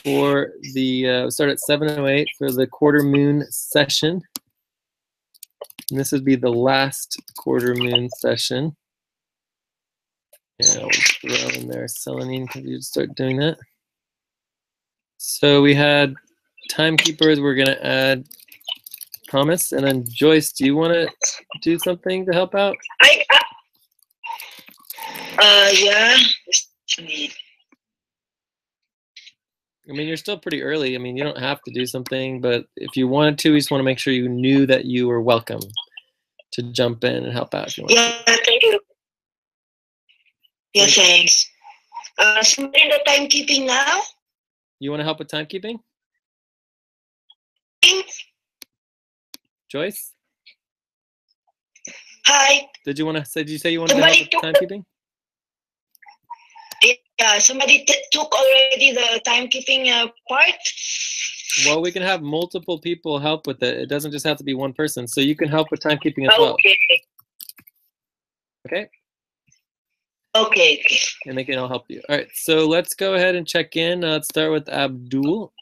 for the, start at 7:08 for the quarter moon session. And this would be the last quarter moon session. And I'll throw in there Selenine because you start doing that. So we had timekeepers. We're going to add Thomas. And then Joyce, do you want to do something to help out? Yeah. I mean, you're still pretty early. I mean, you don't have to do something, but if you wanted to, we just want to make sure you knew that you were welcome to jump in and help out if you want to. Thank you. Yeah, thanks. Somebody in the timekeeping now? You want to help with timekeeping? Joyce? Hi. Did you say you wanted to help with timekeeping? Yeah, somebody took already the timekeeping part. Well, we can have multiple people help with it. It doesn't just have to be one person. So you can help with timekeeping as well. Okay. Okay. And they can all help you. All right. So let's go ahead and check in. Let's start with Abdul.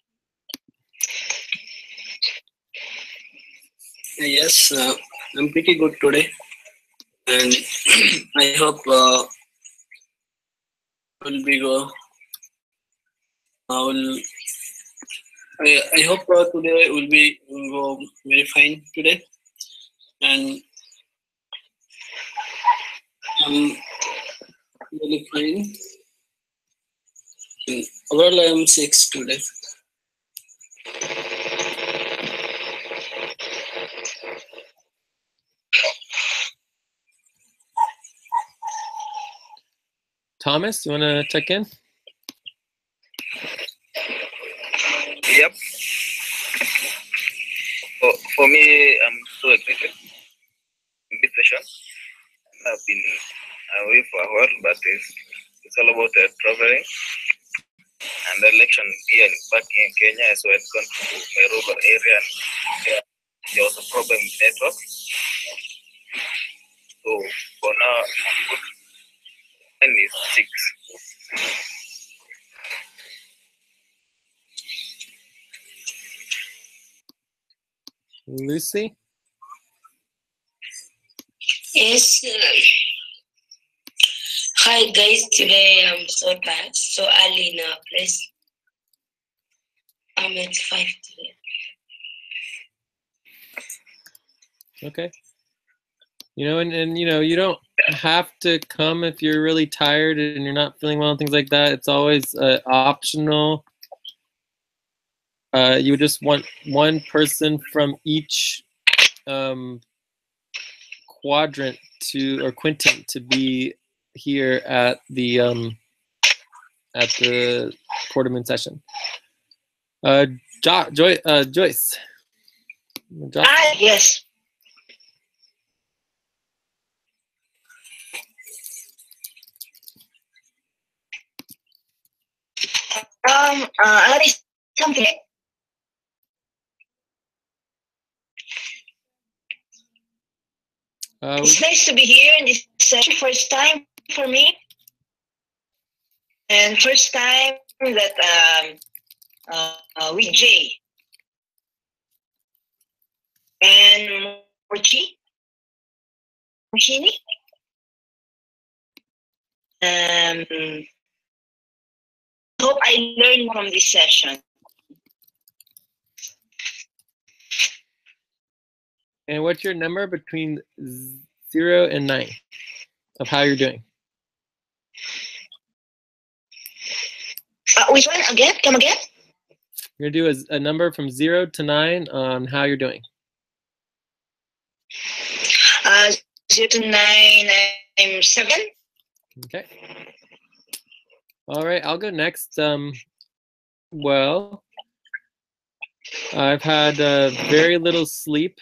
Yes, I'm pretty good today, and I hope will be go. I hope today will go very fine today, and I'm really fine. And overall, I'm 6 today. Thomas, you want to check in? Yep. For me, I'm so excited in this session. I've been away for a while, but it's all about traveling and the election here back in Kenya. So I've gone to my rural area, and there was a problem with network. So for now, I'm good. And it's 6. Lucy? Yes. Hi guys, today I'm so tired, so early in our place. I'm at 5 today. Okay. You know, and you know, you don't have to come if you're really tired and you're not feeling well and things like that. It's always optional. You would just want one person from each quadrant or quintant to be here at the quarter moon session. Joyce. Yes. Something. It's nice to be here in this session. First time for me, and first time that with Jay and Mochini. Hope I learn from this session. And what's your number between 0 and 9 of how you're doing? Which one again? Come again? You're gonna do a number from 0 to 9 on how you're doing. 0 to 9, I'm 7. Okay. All right, I'll go next. Well, I've had very little sleep.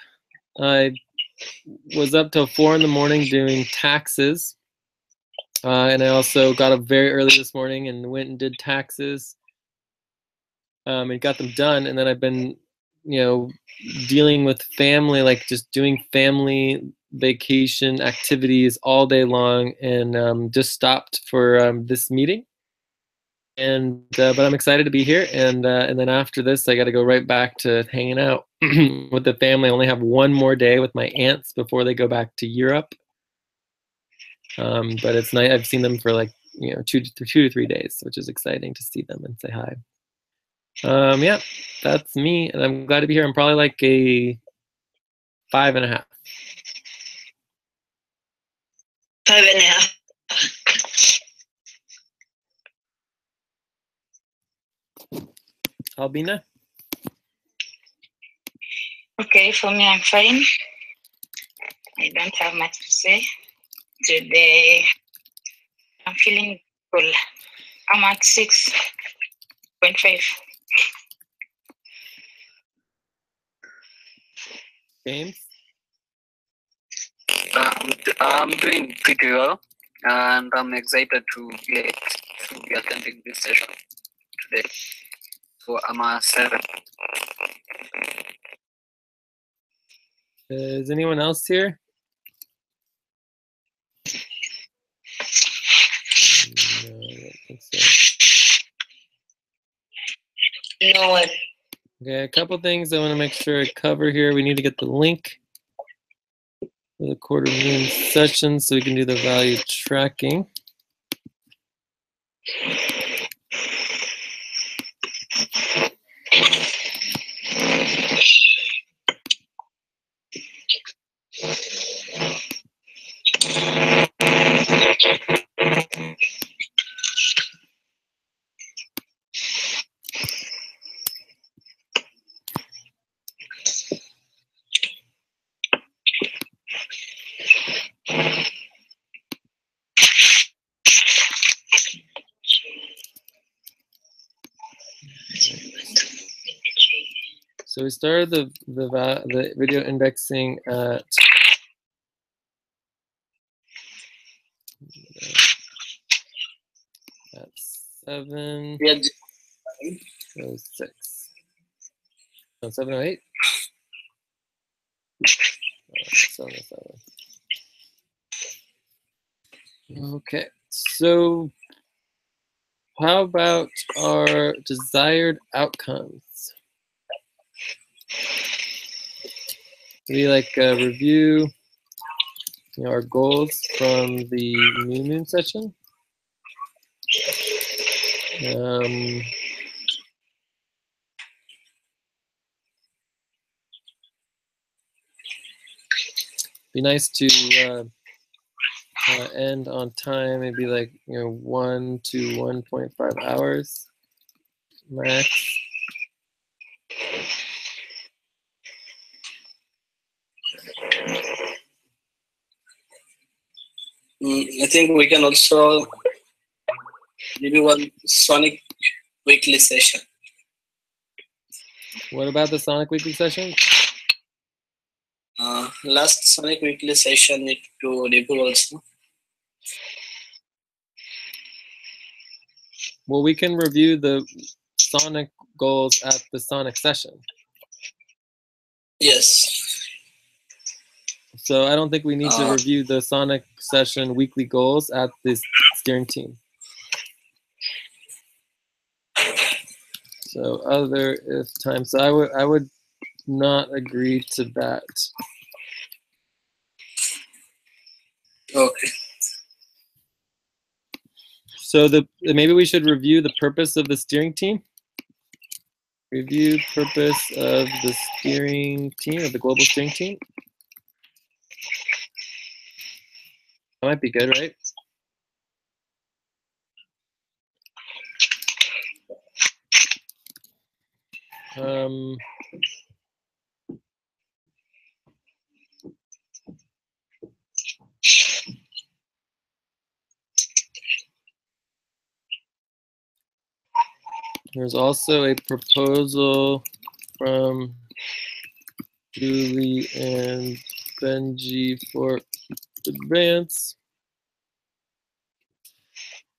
I was up till 4 in the morning doing taxes. And I also got up very early this morning and went and did taxes. And got them done. And then I've been, you know, dealing with family, like just doing family vacation activities all day long, and just stopped for this meeting. And but I'm excited to be here, and then after this, I got to go right back to hanging out with the family. I only have one more day with my aunts before they go back to Europe. But it's nice. I've seen them for like 2 to 3 days, which is exciting to see them and say hi. Yeah, that's me, and I'm glad to be here. I'm probably like a 5.5. 5.5. Albina? Okay, for me, I'm fine. I don't have much to say. Today, I'm feeling full. I'm at 6.5. James? I'm doing pretty well, and I'm excited to be attending this session today. So I'm a 7. Is anyone else here? No, I don't think so. No one. Okay, a couple things I want to make sure I cover here. We need to get the link for the quarter moon session so we can do the value tracking. So we started the video indexing at at 7. Yeah. 6. No, 7:08. 7:07. Okay, so how about our desired outcomes? We like review our goals from the new moon session. Be nice to end on time, maybe like 1 to 1.5 hours max. I think we can also maybe one Sonic weekly session. What about the Sonic weekly session? Last Sonic weekly session need to review also. Well, we can review the Sonic goals at the Sonic session. Yes. So I don't think we need to review the Sonic session weekly goals at this steering team. So other if time. So I would not agree to that. Okay. So maybe we should review the purpose of the steering team. Review purpose of the steering team, of the global steering team. That might be good, right? There's also a proposal from Julie and Benji for advance.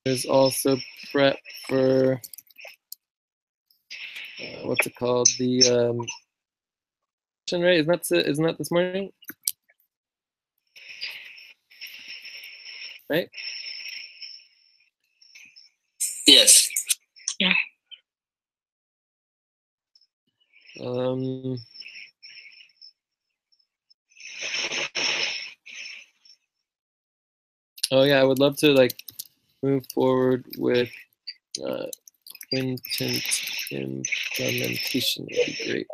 There's also prep for what's it called? The right? Isn't that this morning? Right? Yes. Oh yeah, I would love to like move forward with Quintent implementation. Would be great.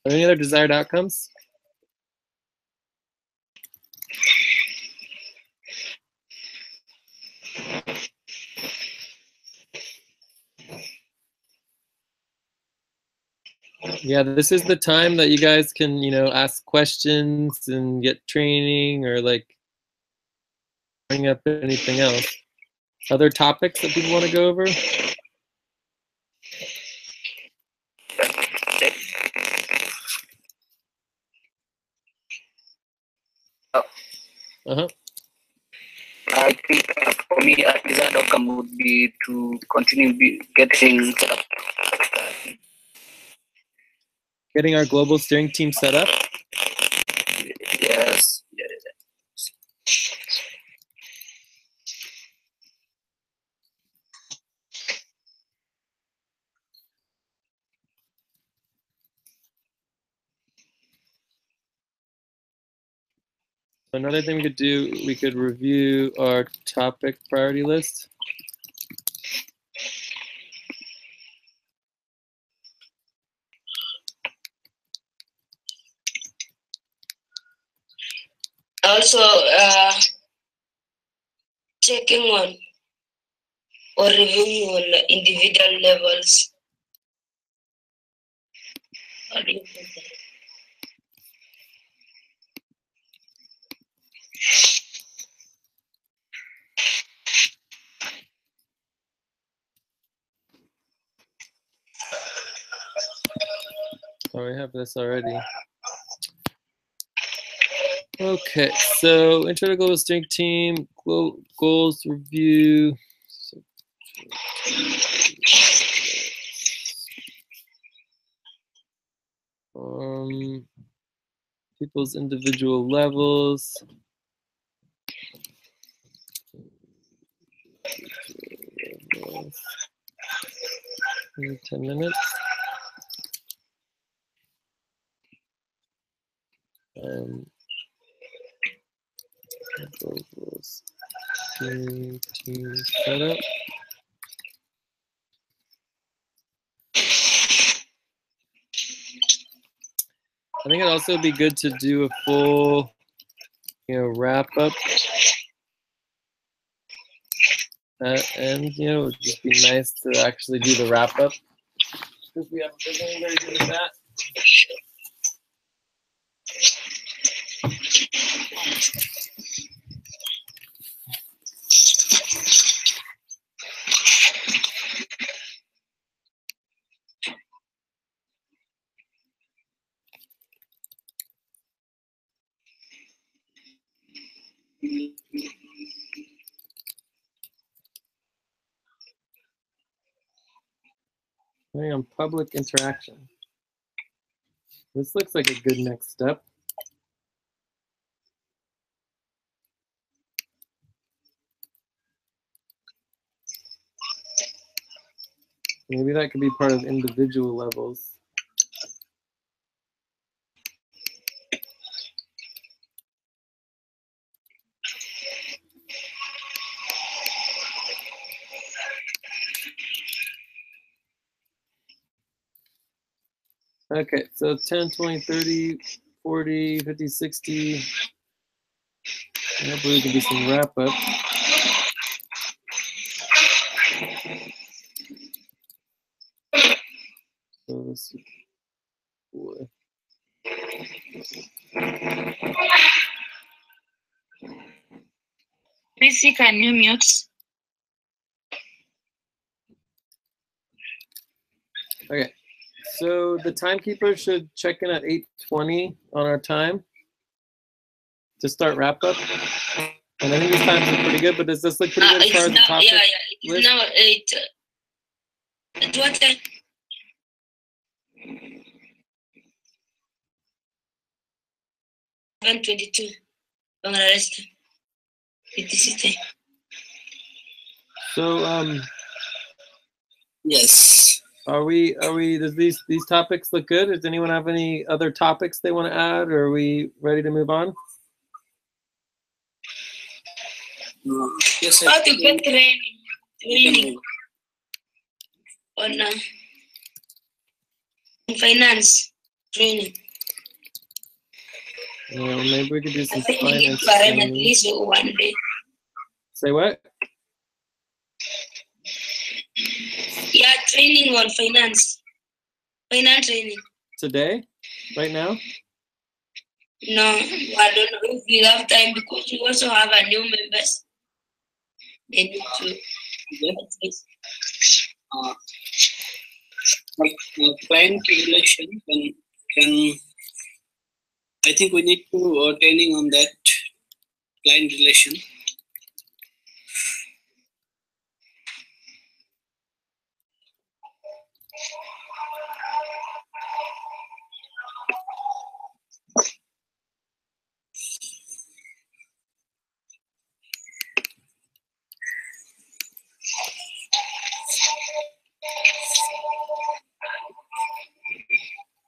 Are there any other desired outcomes? Yeah, this is the time that you guys can, ask questions and get training or like bring up anything else. Other topics that people want to go over? Uh-huh. I think for me, a desired outcome would be to continue getting set up. Getting our global steering team set up? Yes. Another thing we could do, we could review our topic priority list. Also, checking on or reviewing on individual levels. Oh, we have this already. Okay, so intro to global steering team, goals review. People's individual levels. 10 minutes. Global steering team setup. I think it'd also be good to do a full, wrap up. And it would just be nice to actually do the wrap up because we haven't been doing very good at that. On public interaction. This looks like a good next step. Maybe that could be part of individual levels. Okay, so 10, 20, 30, 40, 50, 60. Hopefully we can do some wrap up. So let's see. PC, can you mute? Okay, so the timekeeper should check in at 8:20 on our time to start wrap up. And I think these times are pretty good, but does this look pretty good as far as the topic? Yeah, it's list? now 8. At what time? 7:22. Bangladesh time. BTC time. So Yes. Does these topics look good? Does anyone have any other topics they want to add, or are we ready to move on? Yes, how to get training on finance training. Yeah, maybe we could do some I think we need finance to arrange at training. least one day. Say what? Yeah, training on finance training. Today? Right now? No, I don't know if we have time because we also have a new members. They need to. Client relation can I think we need to training on that client relation.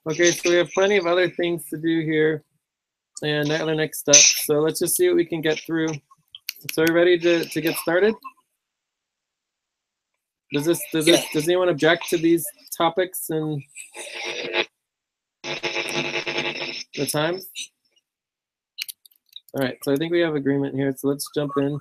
Okay, so we have plenty of other things to do here and other next steps. So let's just see what we can get through. So are you ready to get started? Does anyone object to these topics and the times? All right, so I think we have agreement here. So let's jump in.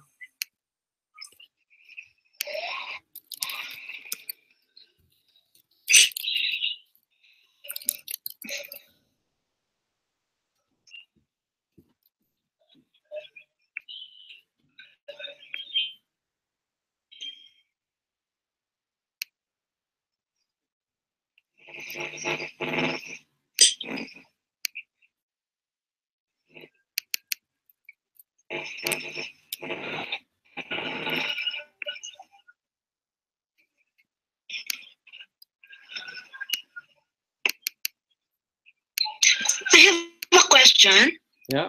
I have a question. Yeah.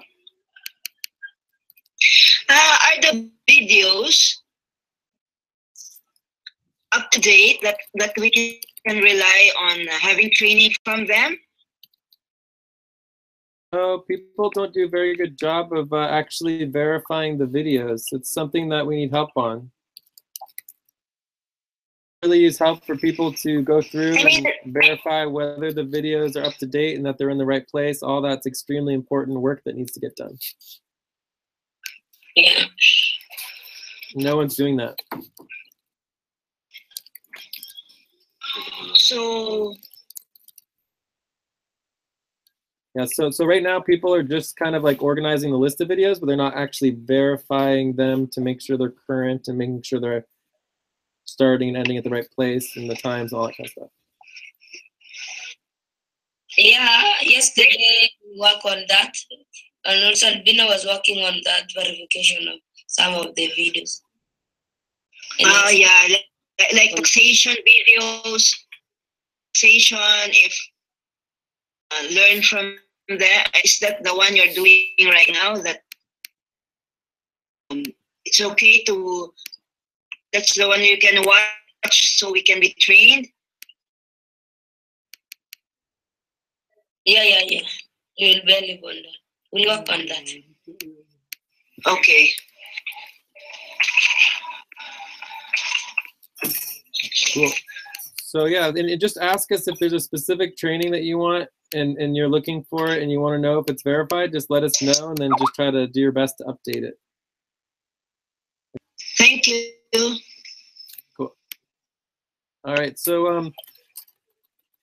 Are the videos up to date that we can rely on having training from them? Oh, people don't do a very good job of actually verifying the videos. It's something that we need help on. Really use help for people to go through and verify whether the videos are up to date and that they're in the right place. All that's extremely important work that needs to get done. Yeah. No one's doing that. So Yeah, so right now people are just kind of like organizing the list of videos, but they're not actually verifying them to make sure they're current and making sure they're starting and ending at the right place and the times, all that kind of stuff. Yeah, yesterday we work on that. And also Albina was working on that verification of some of the videos. oh yeah, like taxation videos, taxation, if learn from there. Is that the one you're doing right now? That it's okay to, that's the one you can watch so we can be trained? Yeah. You will be available on that. We'll work on that. Okay. Cool. So yeah, and just ask us if there's a specific training that you want and you're looking for it and you want to know if it's verified, just let us know and then just try to do your best to update it. Thank you. Cool. All right, so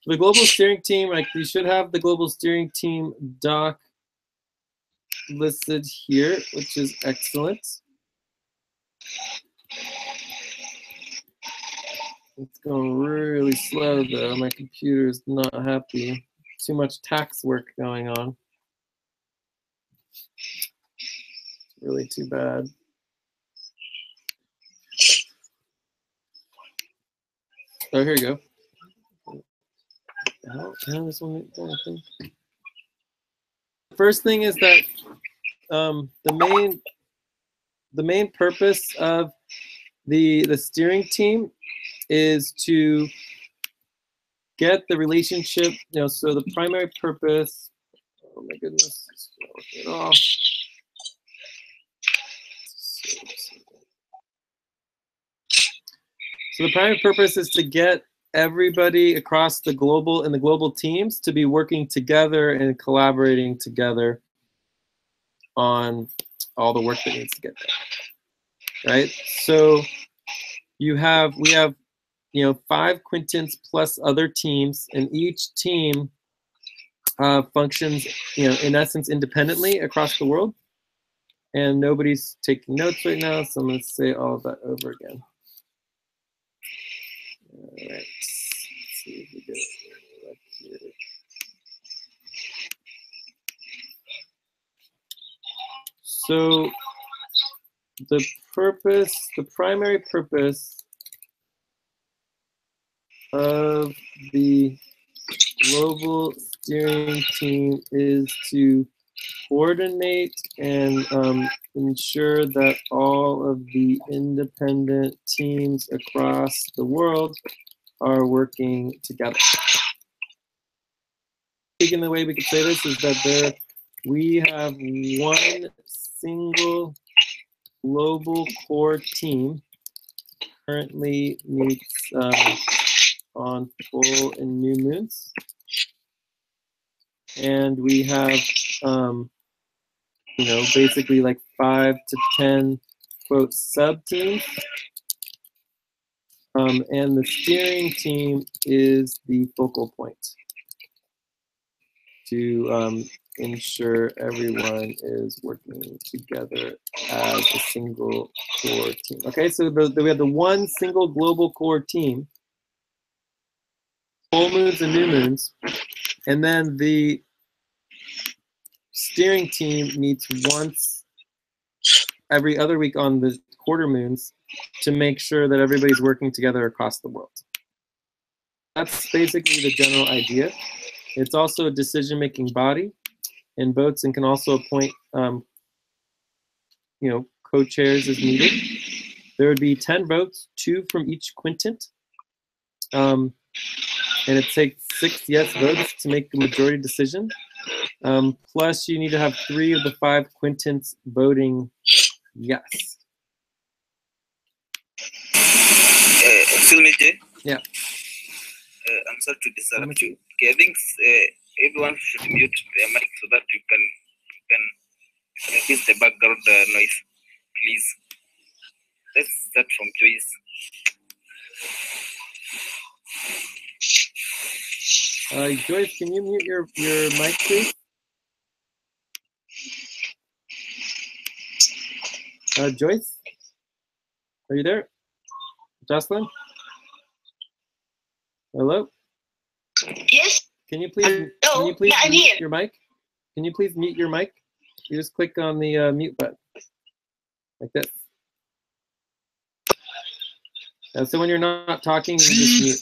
the global steering team, like you should have the global steering team doc listed here, which is excellent. It's going really slow though. My computer's not happy. Too much tax work going on. It's really too bad. Oh, here you go. This one, first thing is that the main purpose of the steering team is to get the relationship, so the primary purpose, oh my goodness, it's not working at all. So the primary purpose is to get everybody across the global teams to be working together and collaborating together on all the work that needs to get done, right? So we have 5 quintets plus other teams, and each team functions, in essence, independently across the world. And nobody's taking notes right now, so I'm going to say all of that over again. All right. Let's see if we get it here. So the primary purpose of the global steering team is to coordinate and ensure that all of the independent teams across the world are working together. In the way we could say this is that we have one single global core team currently meets on full and new moons, and we have basically like 5 to 10 quote sub teams, and the steering team is the focal point to ensure everyone is working together as a single core team. Okay, so we have the one single global core team, full moons and new moons, and then the steering team meets once every other week on the quarter moons to make sure that everybody's working together across the world. That's basically the general idea. It's also a decision-making body, and votes and can also appoint, co-chairs as needed. There would be 10 votes, 2 from each quintet, and it takes 6 yes votes to make the majority decision. Plus, you need to have 3 of the 5 quintets voting yes. Excuse me, Jay. Yeah. I'm sorry to disrupt you. Okay, I think everyone should mute their mic so that you can reduce the background noise, please. Let's start from Joyce. Joyce, can you mute your mic, please? Joyce, are you there? Jocelyn? Hello? Yes. Can you please mute your mic? Can you please mute your mic? You just click on the mute button, like this. So when you're not talking, you just mute.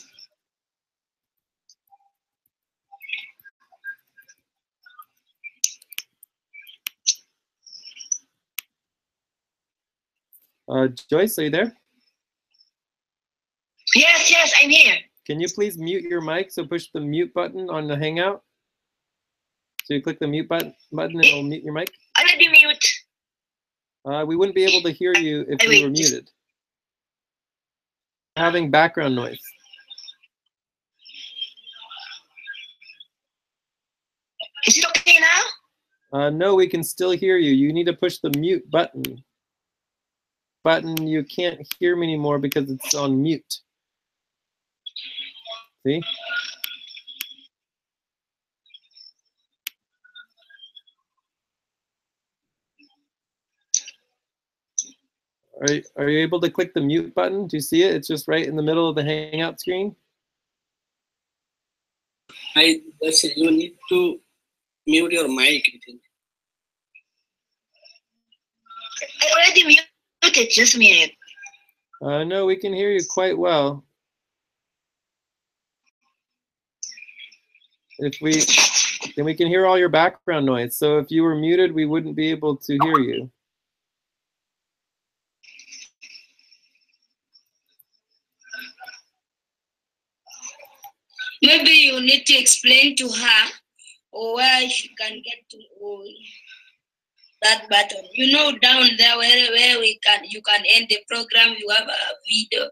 Joyce, are you there? Yes, I'm here. Can you please mute your mic? So push the mute button on the Hangout. So you click the mute button and it'll mute your mic. Already mute. We wouldn't be able to hear you if you were muted. Having background noise. Is it okay now? No, we can still hear you. You need to push the mute button. You can't hear me anymore because it's on mute. See? Are you able to click the mute button? Do you see it? It's just right in the middle of the Hangout screen. You need to mute your mic, I think. I already muted, just a minute. No, we can hear you quite well. Then we can hear all your background noise. So if you were muted, we wouldn't be able to hear you. Maybe you need to explain to her where she can get to that button. You know, down there where you can end the program. You have a video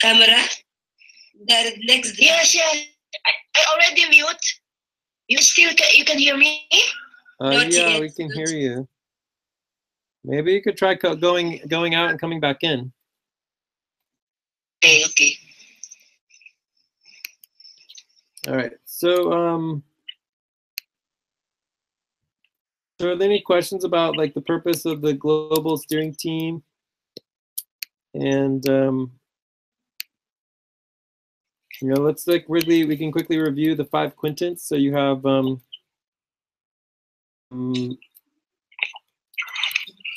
camera. There next. Yes, yes. I already mute. You can hear me? Not Yeah, yet. we can hear you. Maybe you could try going out and coming back in. Okay. All right. So, so are there any questions about like the purpose of the global steering team? And you know, let's like we can quickly review the 5 quintets. So you have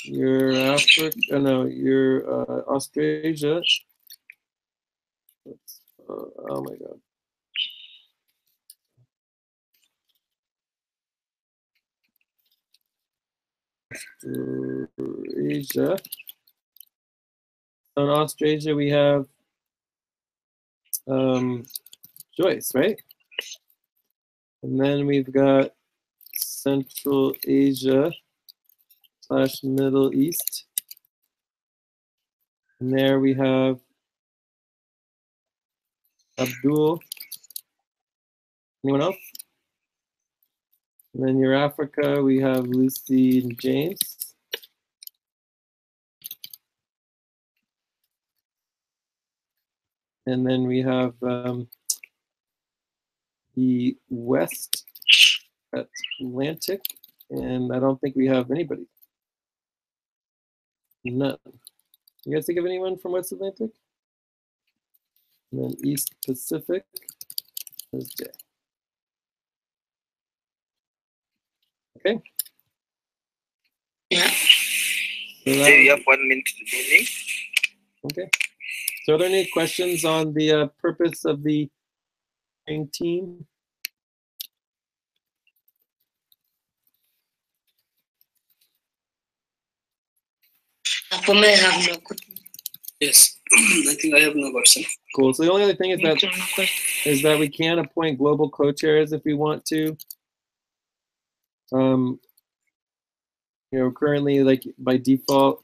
your Africa, your Australia. Oh my God. Australia. On Australia, we have Joyce, right? And then we've got Central Asia / Middle East. And there we have Abdul. Anyone else? And then your Africa, we have Lucy and James. And then we have the West Atlantic, and I don't think we have anybody. None. You guys think of anyone from West Atlantic? And then East Pacific is J. Okay. Yeah. So Okay, you have 1 minute remaining. Okay. So are there any questions on the purpose of the team? For me, I have no question. Yes, I think I have no question. Cool. So the only other thing is that we can appoint global co-chairs if we want to. You know, currently, like by default,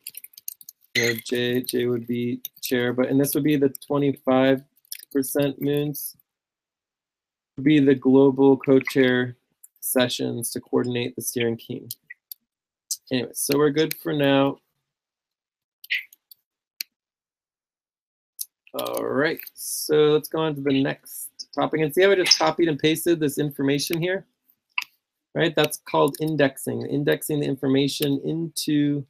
you know, Jay would be chair, and this would be the 25% moons. Would be the global co-chair sessions to coordinate the steering team. Anyway, so we're good for now. All right, so let's go on to the next topic and see how I just copied and pasted this information here. Right, that's called indexing. Indexing the information into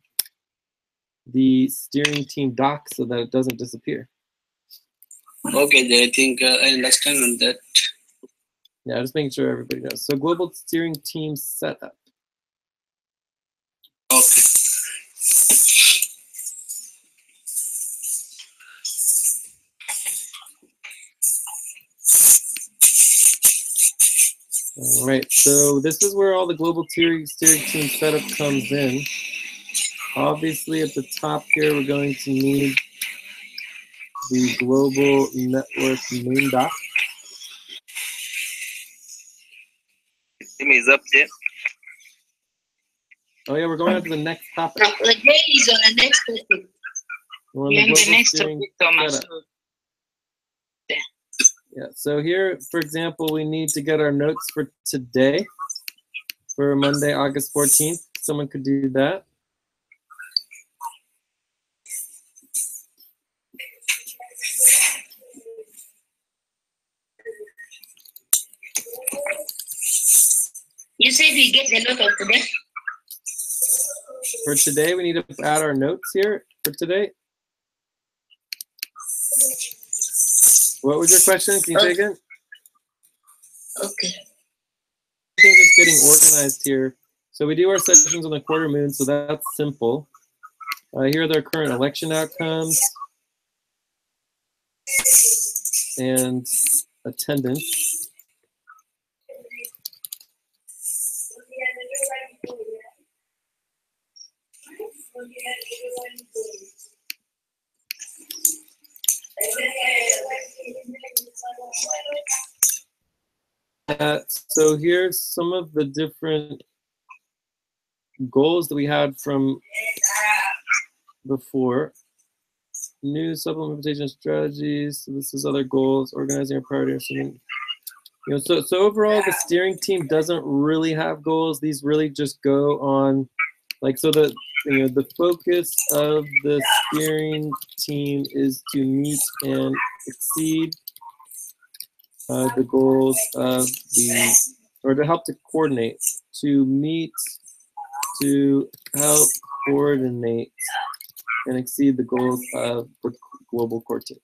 the steering team doc so that it doesn't disappear. Okay, I think I understand on that. Yeah, just making sure everybody knows. So global steering team setup. Okay. All right, so this is where all the global steering team setup comes in. Obviously, at the top here, we're going to need the global network main doc. Time is up, Jay. Oh yeah, we're going on to the next topic. No, the day is on the next topic. We're on You're in the global next steering topic, Thomas. setup. Yeah, so here, for example, we need to get our notes for today, for Monday, August 14th. Someone could do that. You said we get the note of today? For today, we need to add our notes here for today. What was your question? Can you say again? Okay. Everything's just getting organized here. So we do our sessions on the quarter moon, so that's simple. Here are their current election outcomes and attendance. So here's some of the different goals that we had from before. New supplementation strategies. So this is other goals, organizing our priorities. You know, so overall, the steering team doesn't really have goals. These really just go on, like, so the the focus of the steering team is to meet and exceed the goals of the, or to help to coordinate, to meet, to help coordinate and exceed the goals of the global core team.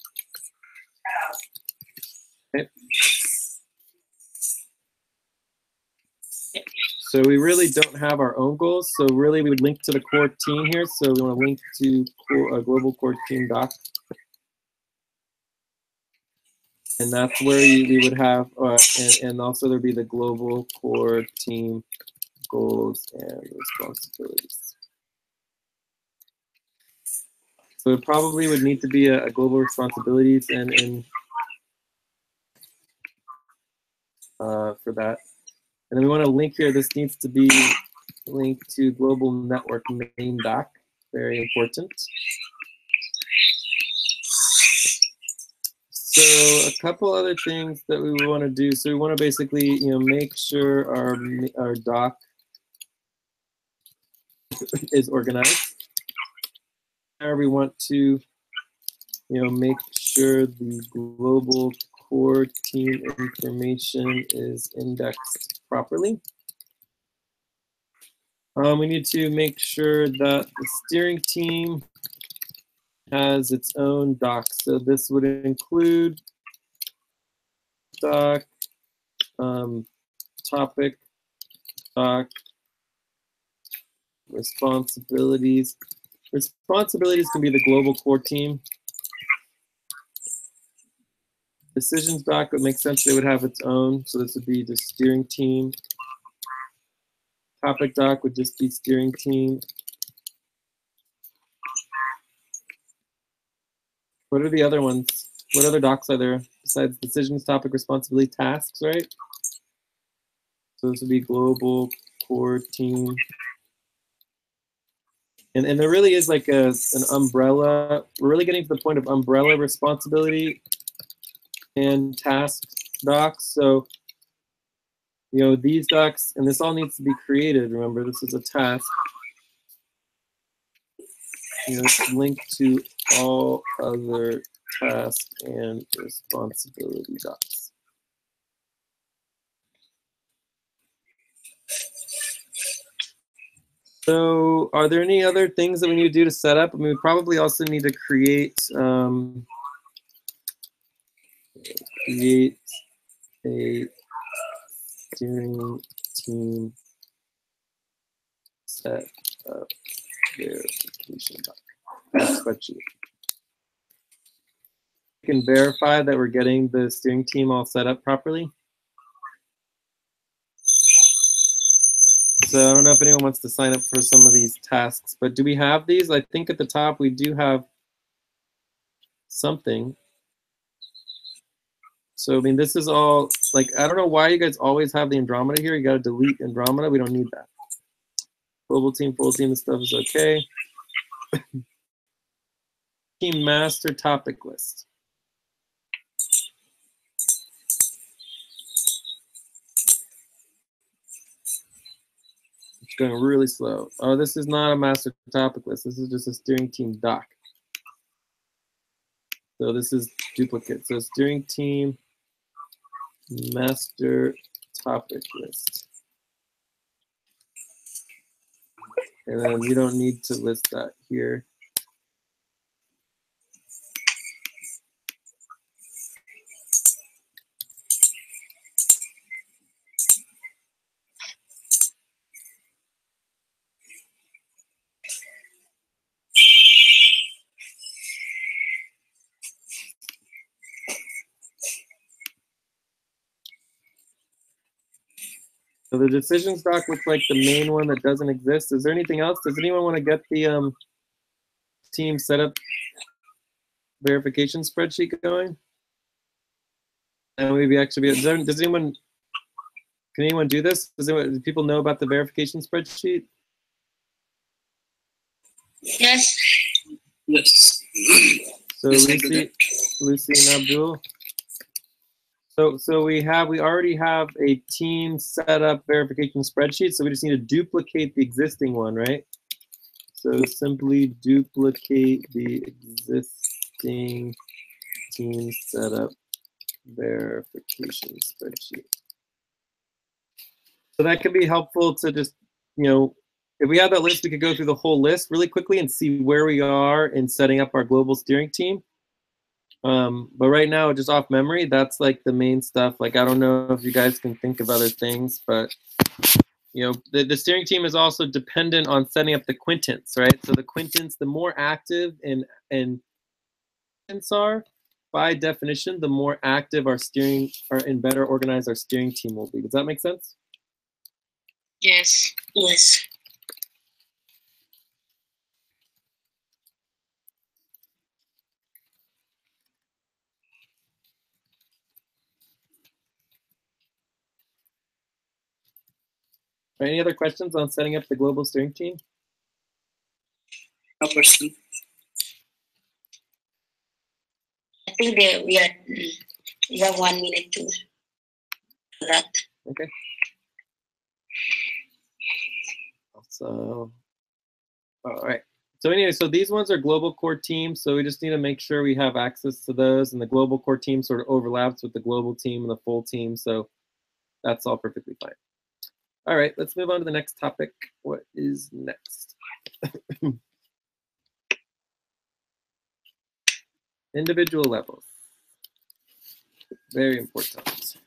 Okay. So we really don't have our own goals. So really we would link to the core team here. So we want to link to global core team doc. And that's where we would have, and also there'd be the global core team goals and responsibilities. So it probably would need to be a global responsibilities and for that. And then we want to link here, this needs to be linked to global network main doc, very important. So a couple other things that we want to do. So we want to basically, make sure our doc is organized. We want to, make sure the global core team information is indexed properly. We need to make sure that the steering team has its own doc. So this would include doc, topic, doc, responsibilities. Responsibilities can be the global core team. Decisions doc would make sense, they would have its own. So this would be the steering team. Topic doc would just be steering team. What are the other ones? What other docs are there besides decisions, topic, responsibility, tasks, right? So this would be global core team. And there really is like an umbrella. We're really getting to the point of umbrella responsibility and task docs. So, these docs, and this all needs to be created. Remember, this is a task. It's linked to all other task and responsibility docs. So are there any other things that we need to do to set up? I mean, we probably also need to create a steering team set up verification doc spreadsheet. We can verify that we're getting the steering team all set up properly. So I don't know if anyone wants to sign up for some of these tasks, but do we have these? I think at the top we do have something. So, I mean, this is all, like, I don't know why you guys always have the Andromeda here. You got to delete Andromeda. We don't need that. Global team, full team, this stuff is okay. Team master topic list. It's going really slow. Oh, this is not a master topic list. This is just a steering team doc. So this is duplicate. So steering team master topic list. And then you don't need to list that here. So the decisions doc looks like the main one that doesn't exist. Is there anything else? Does anyone want to get the team setup verification spreadsheet going? And maybe actually, does anyone Can anyone do this? Do people know about the verification spreadsheet? Yes. Yes. So Yes, I do that. Lucy and Abdul. So we already have a team set up verification spreadsheet. So we just need to duplicate the existing one, right? So simply duplicate the existing team setup verification spreadsheet. So that could be helpful to just, if we have that list, we could go through the whole list really quickly and see where we are in setting up our global steering team. But right now, just off memory, that's like the main stuff. Like, I don't know if you guys can think of other things, but the steering team is also dependent on setting up the quintents, right? So the quintents, the more active and are, by definition, the more active our steering and better organized our steering team will be. Does that make sense? Yes. Yes. Any other questions on setting up the global steering team? No question. I think we have 1 minute to that. Okay. So, all right. So anyway, so these ones are global core teams. So we just need to make sure we have access to those, and the global core team sort of overlaps with the global team and the full team. So that's all perfectly fine. All right, let's move on to the next topic. What is next? Individual levels. Very important.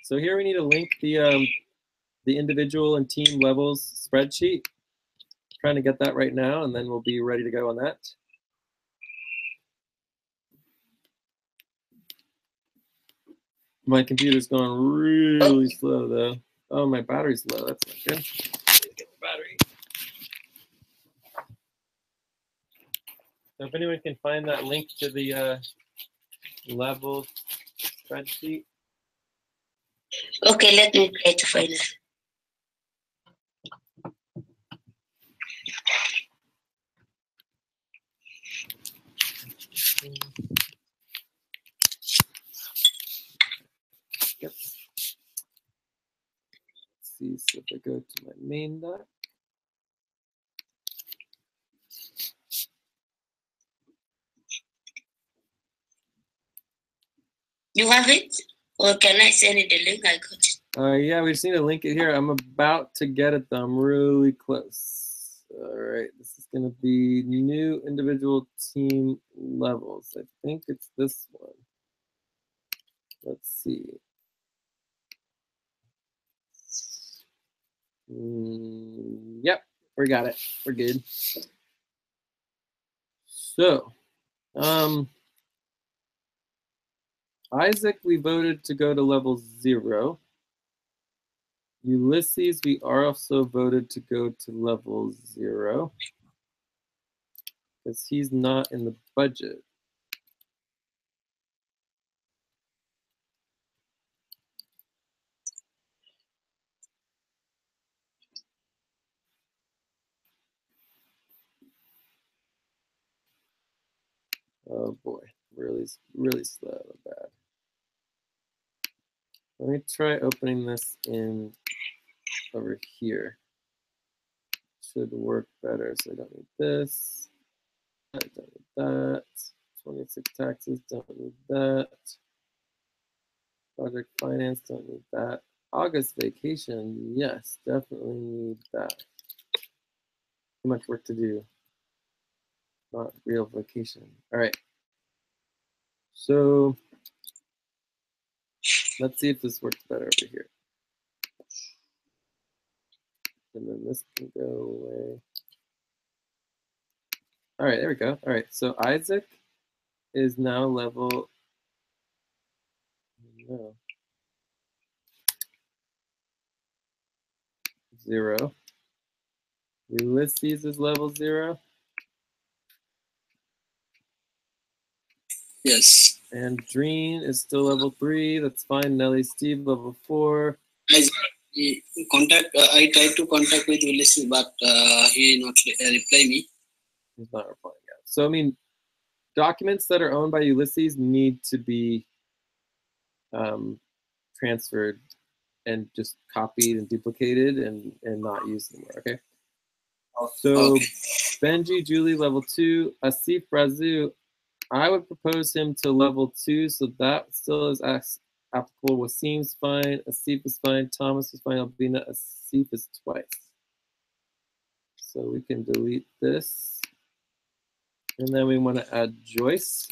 So here we need to link the individual and team levels spreadsheet. I'm trying to get that right now, and then we'll be ready to go on that. My computer's going really slow though. Oh, my battery's low. That's not good. Get the battery. So if anyone can find that link to the level spreadsheet. Okay, let me try to find it. Yep. Let's see, so if I go to my main doc. You have it? Or can I send you the link? I got it. Yeah, we just need to link it here. I'm about to get it though. I'm really close. All right, this is going to be new individual team levels. I think it's this one. Let's see. Yep, we got it. We're good. So, Isaac, we voted to go to level 0. Ulysses, we also voted to go to level 0 because he's not in the budget. Oh boy, really slow and bad. Let me try opening this in over here. Should work better. So I don't need this. I don't need that. 26 taxes, don't need that. Project finance, don't need that. August vacation, yes, definitely need that. Too much work to do. Not real vacation. All right. So Let's see if this works better over here. And then this can go away. All right, there we go. All right, so Isaac is now level, no, 0. Ulysses is level 0. Yes. And Dreen is still level 3. That's fine. Nelly Steve level 4. I tried to contact with Ulysses, but he not reply me. He's not replying yet. So I mean, documents that are owned by Ulysses need to be transferred and just copied and duplicated and not used anymore. Okay. So Okay. Benji, Julie level 2. Asif Razu, I would propose him to level 2, so that still is applicable. Wasim's fine, Asif is fine, Thomas is fine, Albina, Asif is twice. So we can delete this. And then we want to add Joyce.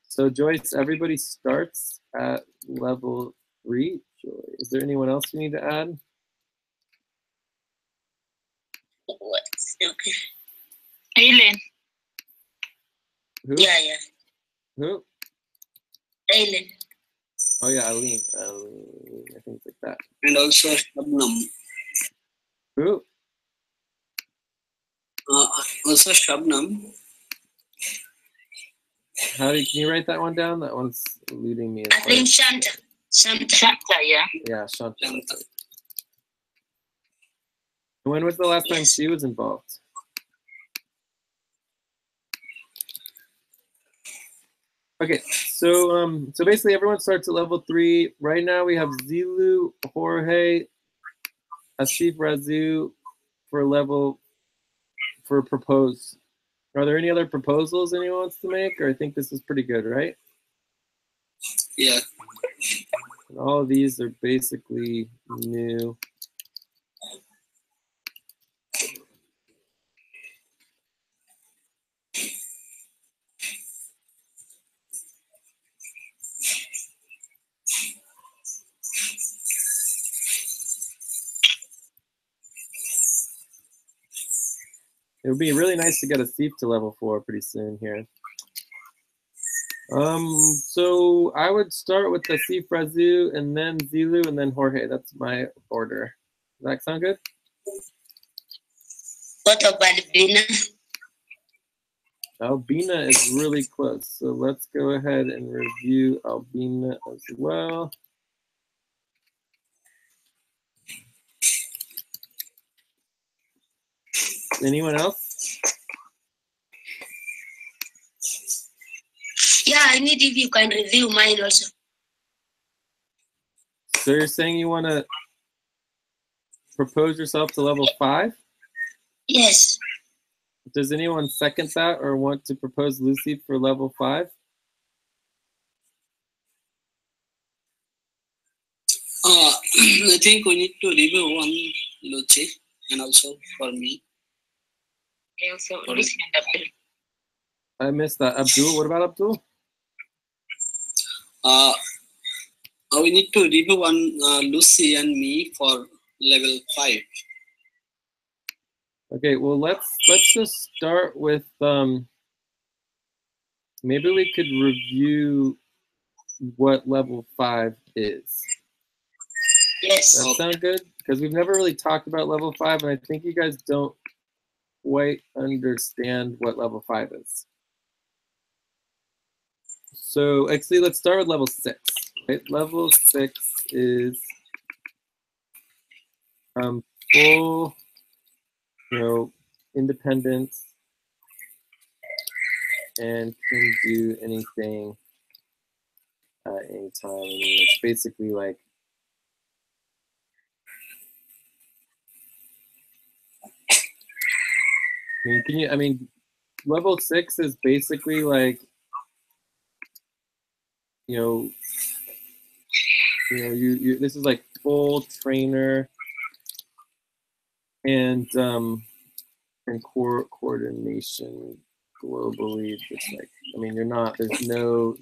So Joyce, everybody starts at level 3. Joy. Is there anyone else we need to add? Okay. Aileen. Who? Yeah. Who? Aileen. Oh yeah, Eileen. I think it's like that. And also Shabnam. Who? Also Shabnam. Can you write that one down? That one's eluding me. I think Shanta. Shanta, yeah. Yeah, Shanta. When was the last time she was involved? Okay, so basically everyone starts at level 3. Right now we have Zilu, Jorge, Asif Razu for propose. Are there any other proposals anyone wants to make? Or I think this is pretty good, right? Yeah. And all of these are basically new. It would be really nice to get Asif to level 4 pretty soon here. So I would start with Asif Razu and then Zilu and then Jorge. That's my order. Does that sound good? What about Albina? Albina is really close. So let's go ahead and review Albina as well. Anyone else? Yeah, I need if you can review mine also. So you're saying you want to propose yourself to level 5? Yes. Does anyone second that or want to propose Lucy for level 5? I think we need to review one Lucy and also for me. I also Lucy and Abdul. I missed that. Abdul, what about Abdul? We need to review one Lucy and me for level 5. Okay, well let's just start with maybe we could review what level 5 is. Yes. That sound good? Because we've never really talked about level 5, and I think you guys don't quite understand what level 5 is. So actually, let's start with level 6. Right? Level 6 is full, independence, and can do anything at any time. I mean, it's basically like level 6 is basically like, this is like full trainer and coordination globally. Just like, there's no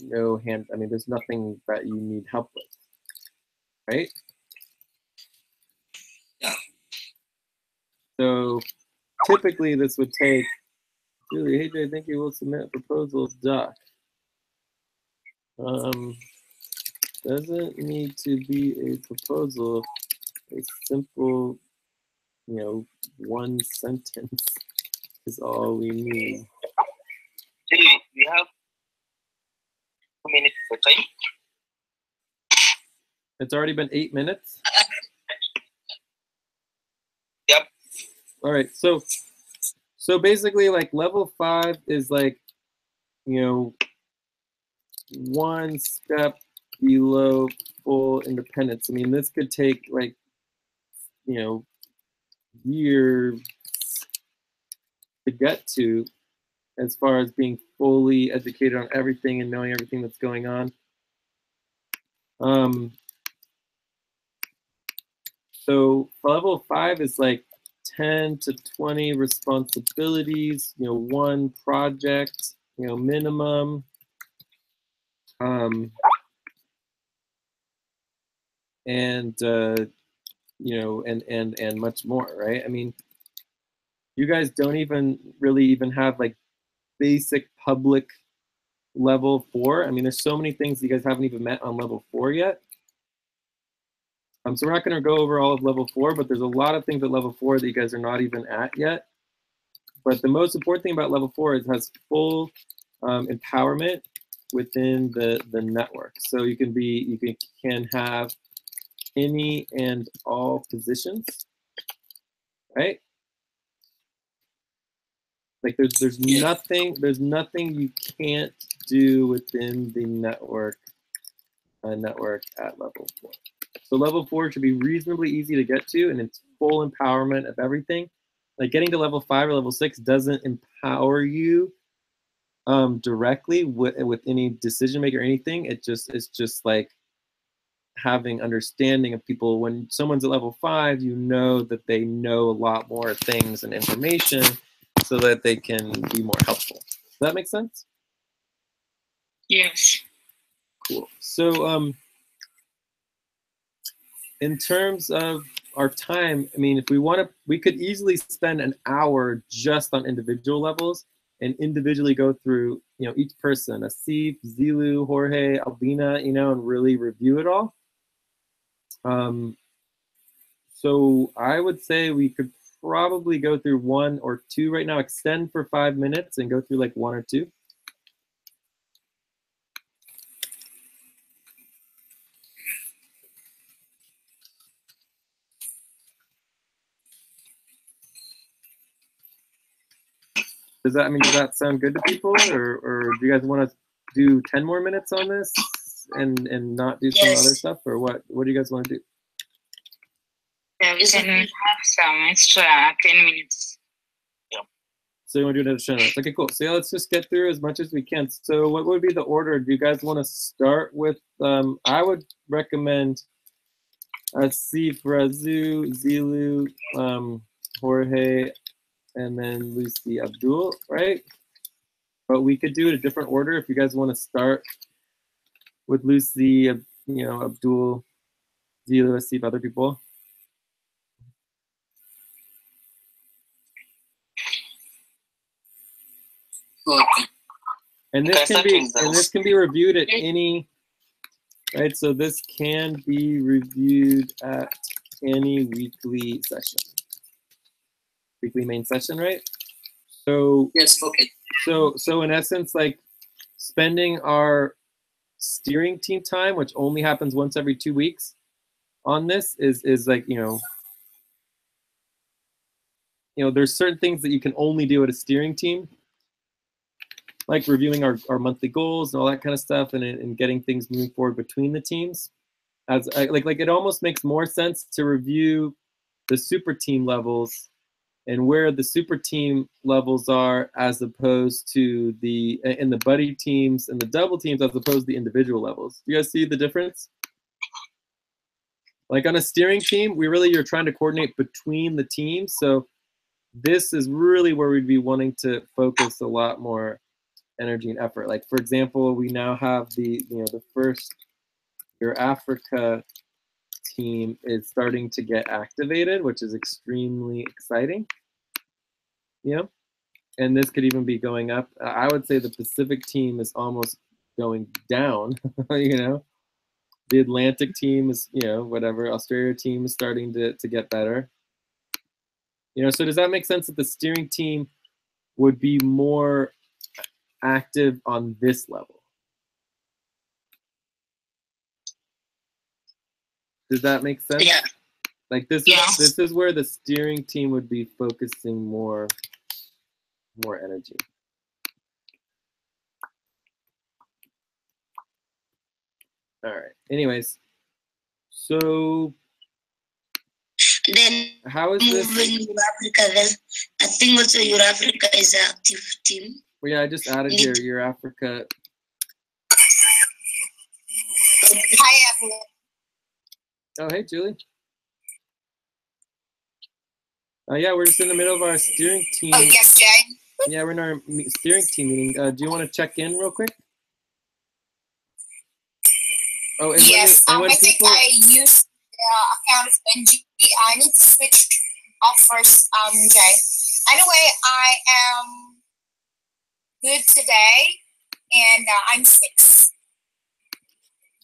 hand, there's nothing that you need help with. right? Yeah. So typically this would take, Julie, hey Jay, I think you will submit proposals doc. Doesn't need to be a proposal, a simple, one sentence is all we need. We have 2 minutes for time. It's already been 8 minutes. Yep. All right, so basically, like level 5 is like, one step below full independence. I mean, this could take like, years to get to, as far as being fully educated on everything and knowing everything that's going on. So level 5 is like 10 to 20 responsibilities, one project, minimum. And and much more, right? I mean, you guys don't even really have like basic public level 4. I mean, there's so many things you guys haven't even met on level 4 yet. So we're not going to go over all of level 4, but there's a lot of things at level 4 that you guys are not even at yet. But the most important thing about level 4 is it has full empowerment within the network. So you can have any and all positions, right? Like there's nothing you can't do within the network at level 4. So level 4 should be reasonably easy to get to, and it's full empowerment of everything. Like getting to level 5 or level 6 doesn't empower you directly with any decision maker or anything. It's just like having understanding of people. When someone's at level 5, you know that they know a lot more things and information so that they can be more helpful. Does that make sense? Yes. Cool. So in terms of our time, I mean, if we want to, we could easily spend an hour just on individual levels and individually go through, each person, Asif, Zilu, Jorge, Albina, and really review it all. So I would say we could probably go through 1 or 2 right now, extend for 5 minutes and go through like 1 or 2. Does that sound good to people, or do you guys want to do 10 more minutes on this and not do some other stuff, or what do you guys want to do? Yeah, we can have some extra 10 minutes. Yeah. So you want to do another 10 minutes? Okay, cool. So yeah, let's just get through as much as we can. So what would be the order? Do you guys want to start with, I would recommend Asif, Razu, Zilu, Jorge, and then Lucy, Abdul, right? But we could do it a different order if you guys want to start with Lucy, Abdul, Zilu, Asif, other people. Okay. And this can be reviewed at any, right? So this can be reviewed at any weekly session. Weekly main session, right? So yes, okay. So in essence, like spending our steering team time, which only happens once every 2 weeks, on this is like, there's certain things that you can only do at a steering team, like reviewing our monthly goals and all that kind of stuff, and getting things moving forward between the teams. As like it almost makes more sense to review the super team levels and where the super team levels are, as opposed to in the buddy teams and the double teams, as opposed to the individual levels. You guys see the difference? Like on a steering team, you're trying to coordinate between the teams. So this is really where we'd be wanting to focus a lot more energy and effort. Like for example, we now have the first Your Africa team is starting to get activated, which is extremely exciting. You know, and this could even be going up. I would say the Pacific team is almost going down. You know, the Atlantic team is, you know, whatever. Australia team is starting to get better. You know, so does that make sense that the steering team would be more active on this level? Does that make sense? Yeah. Like this is where the steering team would be focusing more energy. All right. Anyways, so Then how is moving this? Africa, then I think also your Africa is an active team. Well, yeah, I just added here your Africa. Hi, everyone. Oh, hey, Julie. Yeah, we're just in the middle of our steering team. Oh, yes, Jay. Yeah, we're in our steering team meeting. Do you want to check in real quick? Oh, and yes, when I think I used the account of Benji. I need to switch off first, Jay. Anyway, I am good today, and I'm 6.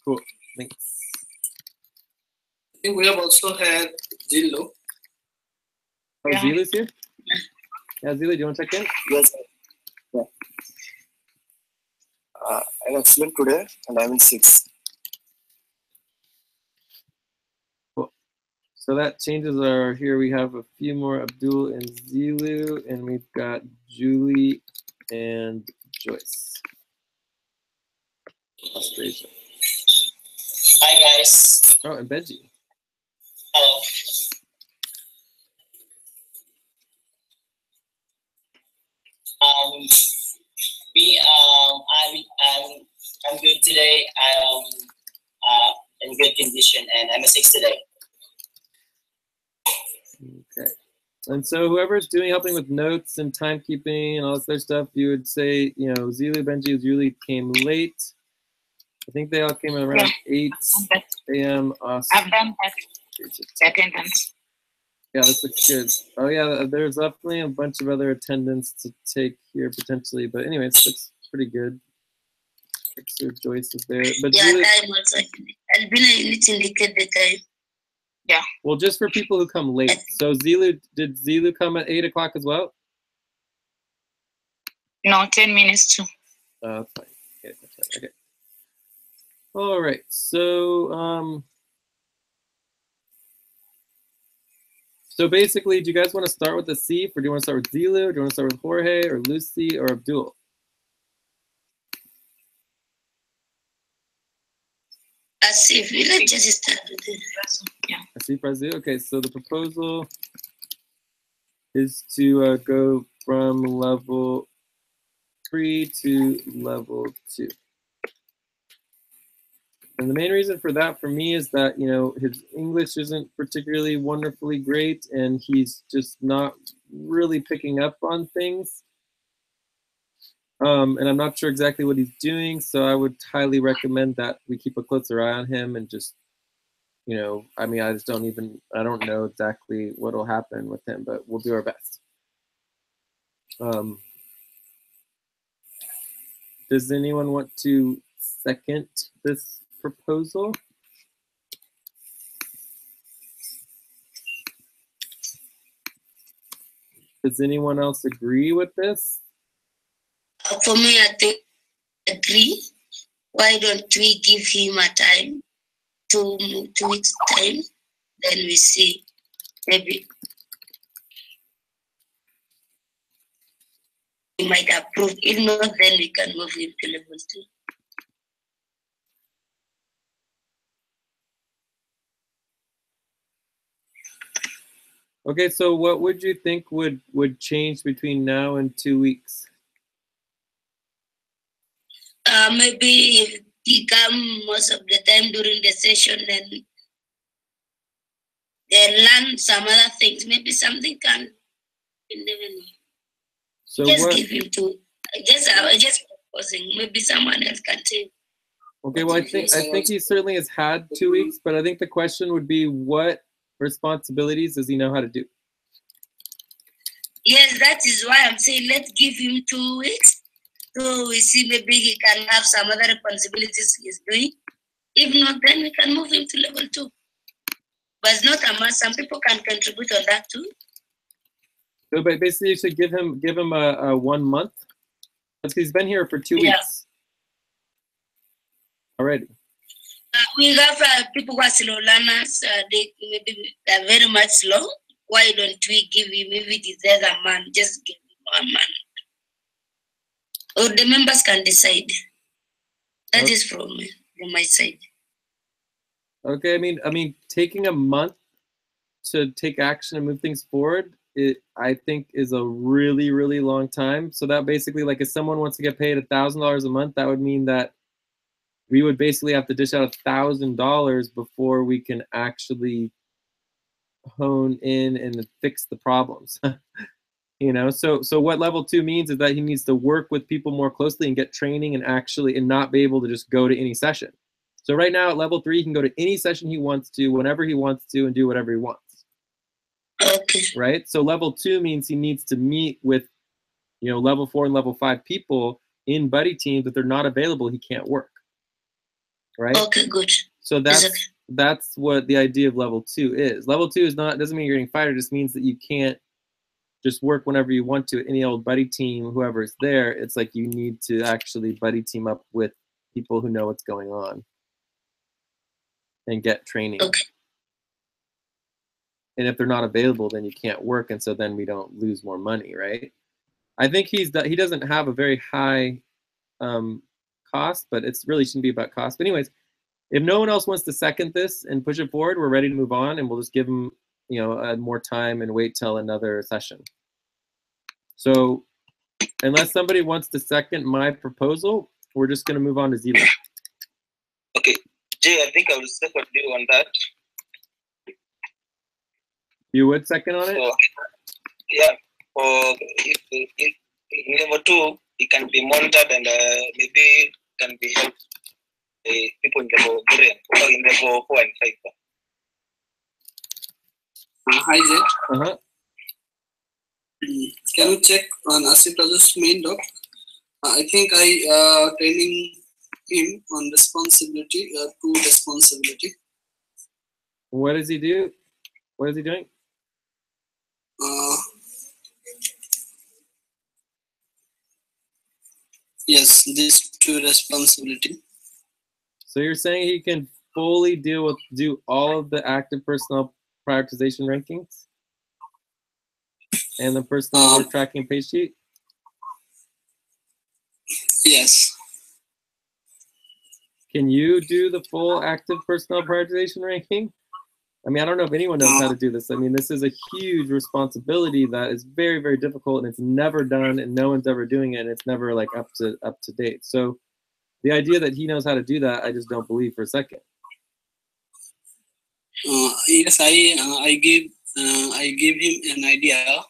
Cool, thanks. I think we have also had Zillo. Oh, yeah. Zilu's here? Yeah, Zilu, do you want to check in? Yes. Yeah. I'm excellent today, and I'm in 6. Cool. So that changes our, here we have a few more, Abdul and Zilu, and we've got Julie and Joyce. Australia. Hi, guys. Oh, and Benji. Hello. I'm good today. I'm in good condition, and I'm a 6 today. Okay. And so whoever's helping with notes and timekeeping and all this other stuff, you would say, you know, Zilu, Benji, Julie came late. I think they all came around 8 a.m. I've done that. Attendance. Yeah, this looks good. Oh yeah, there's definitely a bunch of other attendance to take here potentially, but anyways, it looks pretty good. So Joyce is there, but yeah, Julie, time also. I'll be need to indicate the time. Yeah. Well, just for people who come late. So Zilu, did Zilu come at 8 o'clock as well? No, 10 minutes too. That's fine. Okay, that's fine. Okay. All right. So so basically, do you guys want to start with the Asif, or do you want to start with Zilu, or do you want to start with Jorge, or Lucy, or Abdul? Asif, we like just start with this. Yeah. Asif Razu. Okay, so the proposal is to go from level 3 to level 2. And the main reason for that for me is that, you know, his English isn't particularly wonderfully great, and he's just not really picking up on things. And I'm not sure exactly what he's doing, so I would highly recommend that we keep a closer eye on him and just, you know, I mean, I don't know exactly what will happen with him, but we'll do our best. Does anyone want to second this proposal? Does anyone else agree with this? For me, I think agree. Why don't we give him a time, 2 weeks time, then we see maybe he might approve. If not, then we can move him to level 2. Okay, so what would you think would change between now and 2 weeks? Maybe if he come most of the time during the session, then they learn some other things. Maybe something can. You never know. So just what? Give him to. I just proposing. Maybe someone else can take. Okay, well, I think he certainly has had 2 weeks, but I think the question would be, what responsibilities does he know how to do? Yes, that is why I'm saying let's give him 2 weeks. So we see maybe he can have some other responsibilities he's doing. If not, then we can move him to level 2. But it's not a must. Some people can contribute on that too. So, but basically, you should give him a 1 month. Because he's been here for 2 weeks already. We have people who are slow learners. They're very much slow. Why don't we give him, if it is the other man, just give him 1 month? Or the members can decide. That is from my side. Okay, I mean, taking a month to take action and move things forward, I think is a really, really long time. So that basically, like, if someone wants to get paid $1,000 a month, that would mean that we would basically have to dish out $1,000 before we can actually hone in and fix the problems. You know, so what level 2 means is that he needs to work with people more closely and get training and not be able to just go to any session. So right now at level 3, he can go to any session he wants to, whenever he wants to, and do whatever he wants. Okay. Right? So level 2 means he needs to meet with, level 4 and level 5 people in buddy teams. If they're not available, he can't work. Right? Okay, good. So that's what the idea of level 2 is. Level 2 doesn't mean you're getting fired. It just means that you can't just work whenever you want to. Any old buddy team, whoever's there, it's like you need to actually buddy team up with people who know what's going on and get training. Okay. And if they're not available, then you can't work, and so then we don't lose more money, right? I think he doesn't have a very high cost, but it's really shouldn't be about cost. But anyways, if no one else wants to second this and push it forward, we're ready to move on, and we'll just give him more time and wait till another session. So unless somebody wants to second my proposal, we're just going to move on to Zila. Okay, Jay, I think I will second you on that. You would second on it? So, yeah. Or if in level 2, it can be monitored and maybe can be helped people in level 3 or in level 4 and 5. Hi, Zed. Uh-huh. Can you check on Asif Raju's main doc? I think I training him on responsibility, to responsibility. What does he do? What is he doing? Yes, this to responsibility. So you're saying he can fully do all of the active personnel prioritization rankings and the personnel work tracking page sheet? Yes. Can you do the full active personnel prioritization ranking? I mean, I don't know if anyone knows how to do this. I mean, this is a huge responsibility that is very, very difficult, and it's never done, and no one's ever doing it, and it's never like up to date. So the idea that he knows how to do that, I just don't believe for a second. Yes, I give him an idea.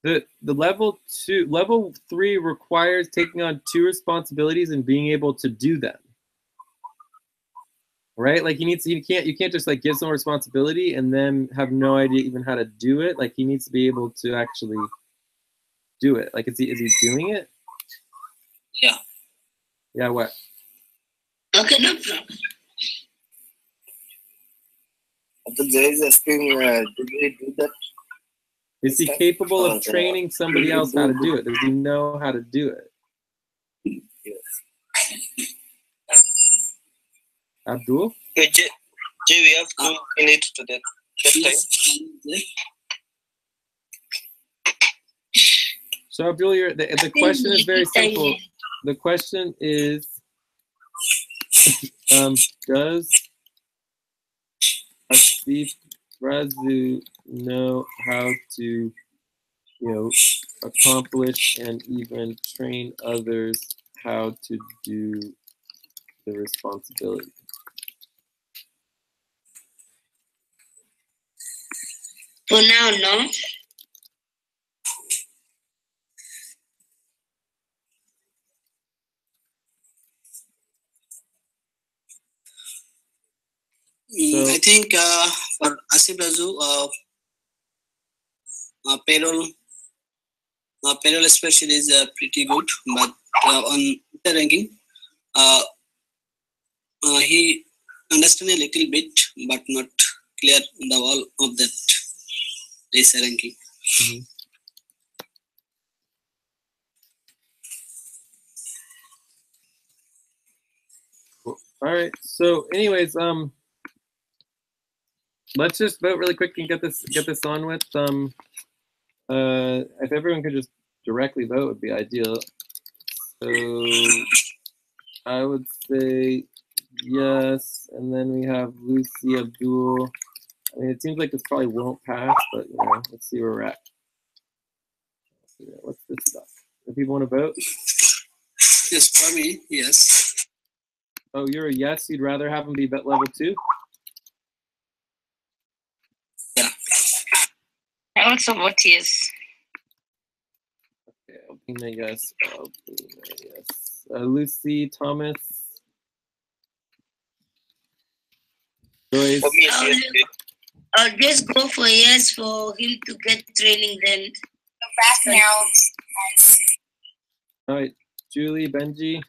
Okay. The level 3 requires taking on 2 responsibilities and being able to do them. Right? Like you can't just like give someone responsibility and then have no idea even how to do it. Like he needs to be able to actually do it. Like is he doing it? Yeah. Yeah, what? Okay, no problem. Jay is asking, did we do that? Is he capable of training somebody else how to do it? Does he know how to do it? Yes. Abdul? Okay, Jay, we have 2 minutes to the time. So Abdul, the question is very simple. The question is, does Asif Raju know how to, accomplish and even train others how to do the responsibility? For now, no. think for Asif Razu, payroll special is pretty good, but on the ranking, he understand a little bit, but not clear the wall of that ranking. Mm-hmm. Cool. All right. So, anyways, let's just vote really quick and get this on with. If everyone could just directly vote, would be ideal. So, I would say yes, and then we have Lucy Abdul. I mean, it seems like this probably won't pass, but you know, let's see where we're at. What's this stuff? Do people want to vote? Yes, for me, yes. Oh, you're a yes. You'd rather have them be vet level 2? Yeah. I also vote yes. Okay, Albina, yes. Albina, yes. Lucy, Thomas. Joyce. For me, it's yes. I'll just go for yes for him to get training then. Back now. All right, Julie, Benji.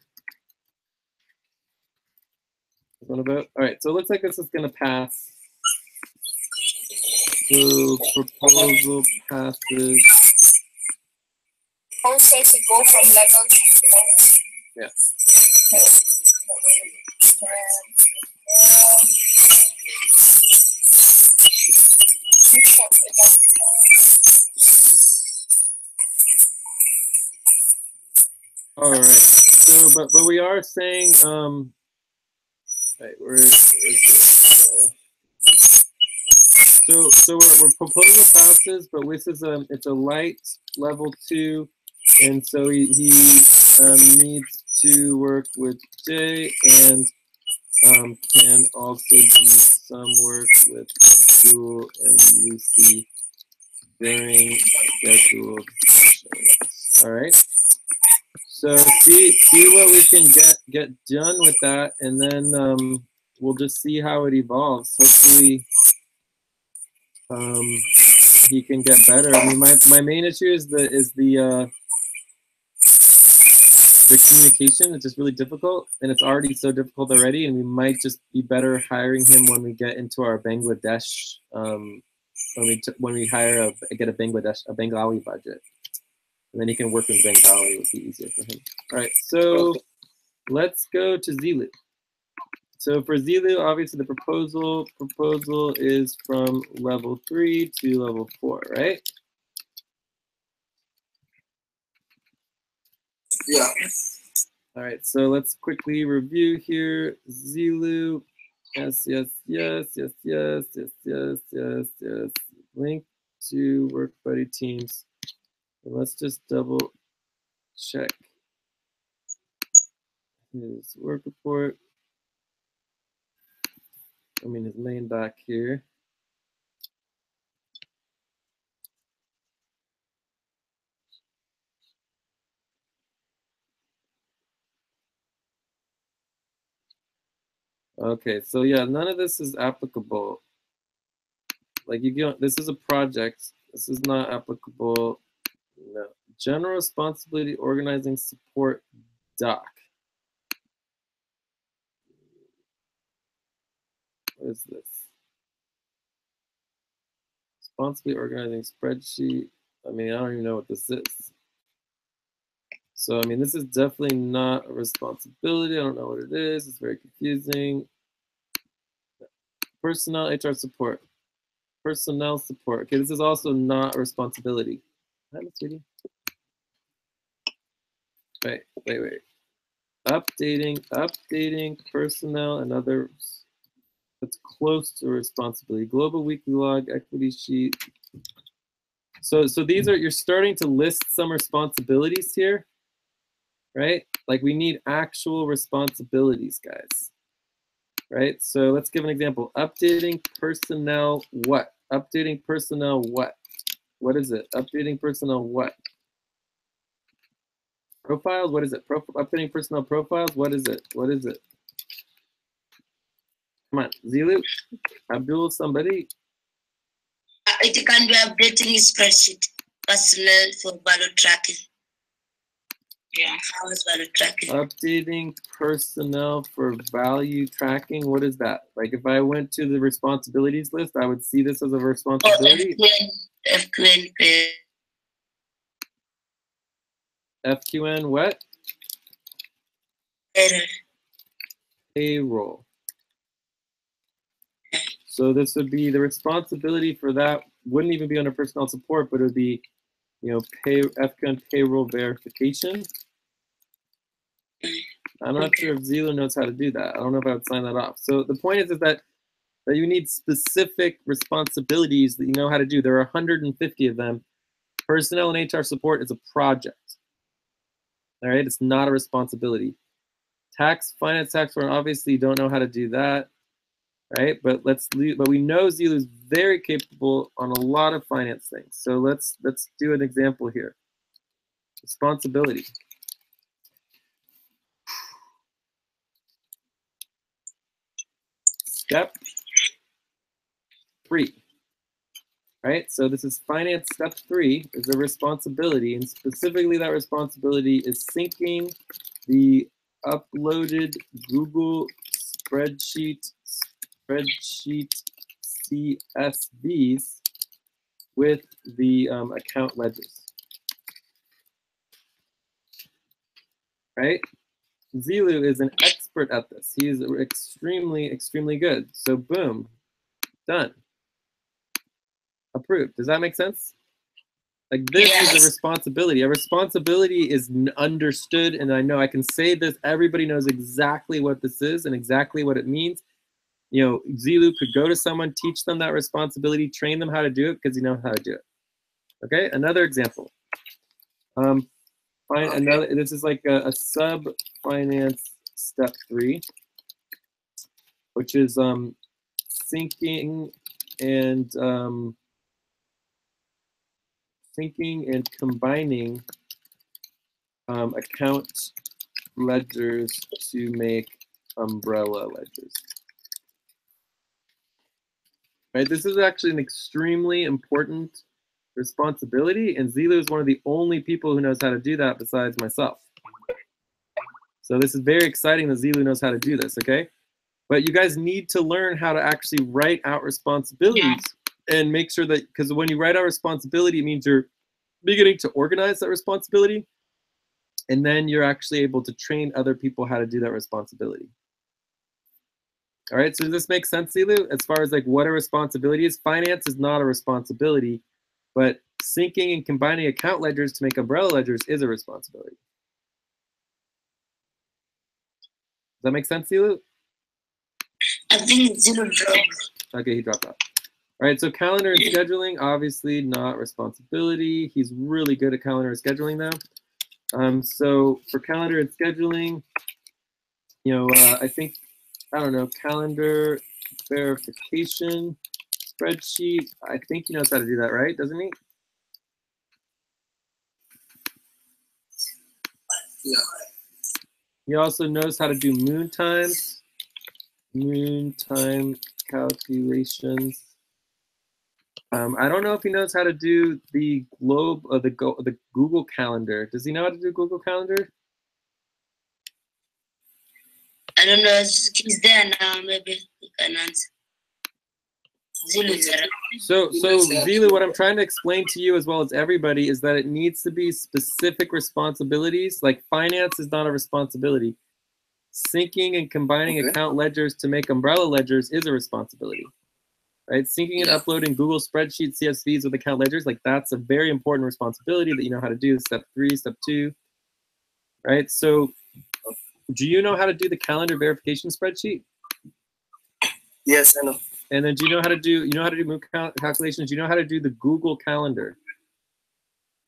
Want to vote? All right, so it looks like this is going to pass. So proposal passes. Who says to go from level 2 to level 3? Yeah. All right. So, but we are saying, right, where is it? So we're proposal passes, but this is it's a light level 2, and so he needs to work with Jay and can also do some work with Abdul and Lucy during scheduled sessions. All right. So see what we can get done with that, and then we'll just see how it evolves. Hopefully, he can get better. I mean, my main issue is the communication. It's just really difficult, and it's already so difficult already. And we might just be better hiring him when we get into our Bangladesh. When we hire get a Bengali budget. And then he can work in Bengali. It would be easier for him. All right, so let's go to Zilu. So for Zilu, obviously the proposal is from level 3 to level 4, right? Yeah. All right, so let's quickly review here. Zilu, yes. Link to work buddy teams. And let's just double check his work report. I mean, his main doc here. Okay, so yeah, none of this is applicable. Like this is a project. This is not applicable. No. General responsibility organizing support doc. What is this? Responsibly organizing spreadsheet. I mean, I don't even know what this is. So, I mean, this is definitely not a responsibility. I don't know what it is. It's very confusing. Personnel HR support. Personnel support. Okay, this is also not a responsibility. Wait. Updating personnel and others. That's close to responsibility. Global weekly log, equity sheet. So these are, you're starting to list some responsibilities here, right? Like we need actual responsibilities, guys, right? So let's give an example. Updating personnel what? Updating personnel what? What is it? Updating personnel what? Profiles, what is it? Updating personnel profiles, what is it? What is it? Come on, Zilu, Abdul, somebody. It can be updating his spreadsheet, personnel for ballot tracking. Yeah. How is ballot tracking? Updating personnel for value tracking. What is that? Like if I went to the responsibilities list, I would see this as a responsibility. FQN. FQN what? Error. Payroll. So this would be the responsibility for that. Wouldn't even be under personnel support, but it would be, FQN payroll verification. I'm not sure if Zilu knows how to do that. I don't know if I would sign that off. So the point is that you need specific responsibilities that you know how to do. There are 150 of them. Personnel and HR support is a project. All right, it's not a responsibility. Finance, tax, obviously you don't know how to do that, right? But we know Zilu is very capable on a lot of finance things. So let's do an example here. Responsibility. Step 3. Right, so this is finance step 3 is a responsibility, and specifically that responsibility is syncing the uploaded Google spreadsheet CSVs with the account ledgers. Right, Zilu is an expert at this. He is extremely, extremely good. So boom, done. Approved. Does that make sense? Like this is a responsibility. A responsibility is understood, and I know I can say this. Everybody knows exactly what this is and exactly what it means. Zilu could go to someone, teach them that responsibility, train them how to do it because you know how to do it. Okay. Another example. This is like a sub finance step 3, which is syncing and combining account ledgers to make umbrella ledgers. Right, this is actually an extremely important responsibility, and Zilu is one of the only people who knows how to do that besides myself. So this is very exciting that Zilu knows how to do this, okay? But you guys need to learn how to actually write out responsibilities and make sure that, because when you write out responsibility, it means you're beginning to organize that responsibility, and then you're actually able to train other people how to do that responsibility. All right, so does this make sense, Zilu? As far as like what a responsibility is, finance is not a responsibility, but syncing and combining account ledgers to make umbrella ledgers is a responsibility. Does that make sense, Zilu? I think Zilu dropped. Okay, he dropped out. All right, so calendar and scheduling, obviously not responsibility. He's really good at calendar and scheduling though. So for calendar and scheduling, I don't know, calendar verification spreadsheet. I think he knows how to do that, right? Doesn't he? Yeah. He also knows how to do moon time calculations. I don't know if he knows how to do the the Google Calendar. Does he know how to do Google Calendar? I don't know. He's there now. Maybe he can answer. So Zilu, what I'm trying to explain to you as well as everybody is that it needs to be specific responsibilities. Like finance is not a responsibility. Syncing and combining account ledgers to make umbrella ledgers is a responsibility. Right? Syncing and uploading Google spreadsheet CSVs with account ledgers, like that's a very important responsibility that you know how to do. Step 3, step 2. Right? So do you know how to do the calendar verification spreadsheet? Yes, I know. And then do you know how to do move calculations? Do you know how to do the Google Calendar?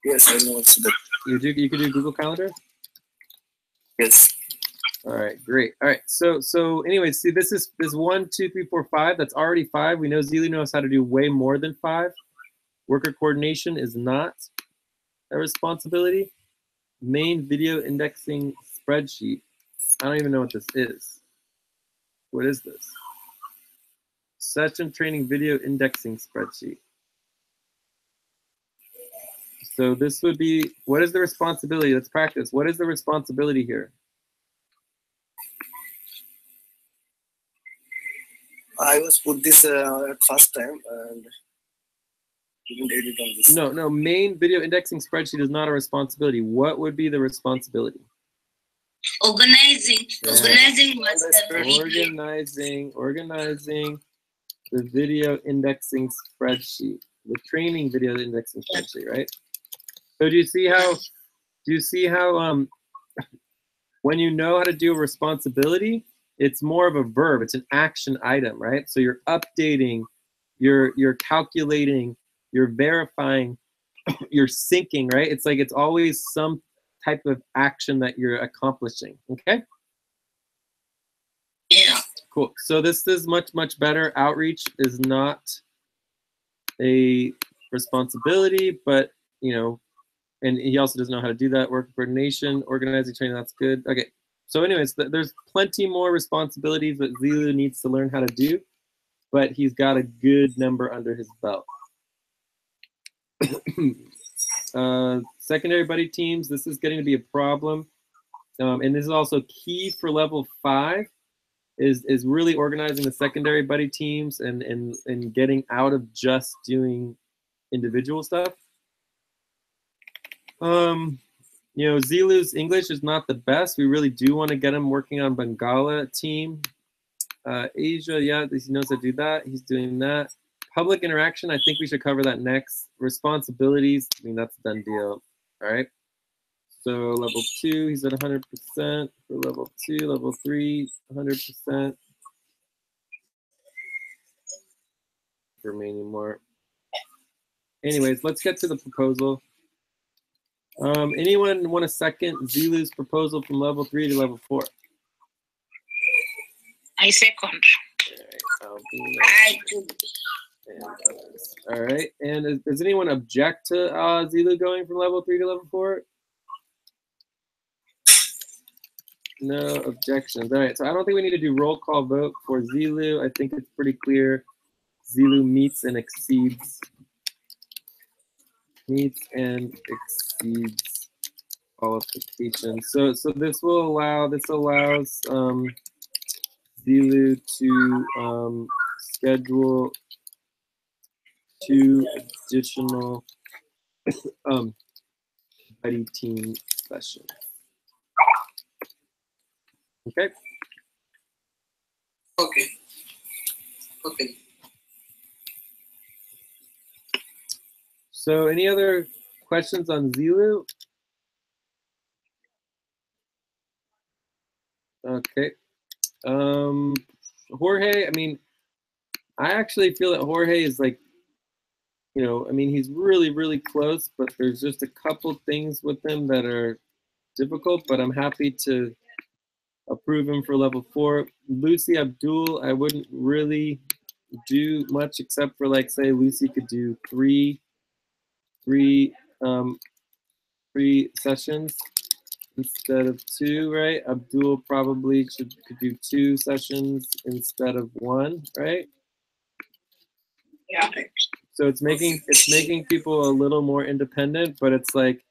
Yes, I know what's that. You could do Google Calendar? Yes. All right, great. All right, so anyway, see, this 1, 2, 3, 4, 5. That's already 5. We know Zilu knows how to do way more than 5. Worker coordination is not a responsibility. Main video indexing spreadsheet. I don't even know what this is. What is this? session training video indexing spreadsheet. So this would be, what is the responsibility? Let's practice. What is the responsibility here? I was put this at first time and didn't edit on this. No, main video indexing spreadsheet is not a responsibility. What would be the responsibility? Organizing. Yeah. Organizing was the video. Organizing the video indexing spreadsheet, the training video indexing spreadsheet, right? So do you see how when you know how to do a responsibility, it's more of a verb, it's an action item, right? So you're updating, you're calculating, you're verifying, you're syncing, right? It's like it's always some type of action that you're accomplishing, okay? Yeah. Cool. So this is much, much better. Outreach is not a responsibility, but, you know, and he also doesn't know how to do that. Work coordination, organizing training, that's good. Okay. So anyways, there's plenty more responsibilities that Zilu needs to learn how to do, but he's got a good number under his belt. Secondary buddy teams, this is getting to be a problem. And this is also key for level 5, is really organizing the secondary buddy teams and getting out of just doing individual stuff. You know, Zilu's English is not the best. We really do want to get him working on Bangala team. Asia, yeah, he knows how to do that. He's doing that. Public interaction, I think we should cover that next. Responsibilities, I mean, that's a done deal. All right. So level 2, he's at 100%. For level 2, level 3, 100%. Remaining more. Anyways, let's get to the proposal. Anyone want to second Zilu's proposal from level 3 to level 4? I second. All right, I do. all right, and does anyone object to Zilu going from level 3 to level 4? No objections. All right, so I don't think we need to do roll call vote for Zilu. I think it's pretty clear. Zilu meets and exceeds qualifications. So this allows Zilu to schedule 2 additional buddy team sessions. Okay. Okay. Okay. So any other questions on Zilu? Okay. Jorge, I mean, I actually feel that Jorge is like, you know, I mean, he's really, really close, but there's just a couple things with him that are difficult, but I'm happy to approve him for level 4. Lucy Abdul, I wouldn't really do much except for, like, say Lucy could do three sessions instead of 2, right? Abdul probably could do 2 sessions instead of 1, right? Yeah. So it's making people a little more independent, but it's like,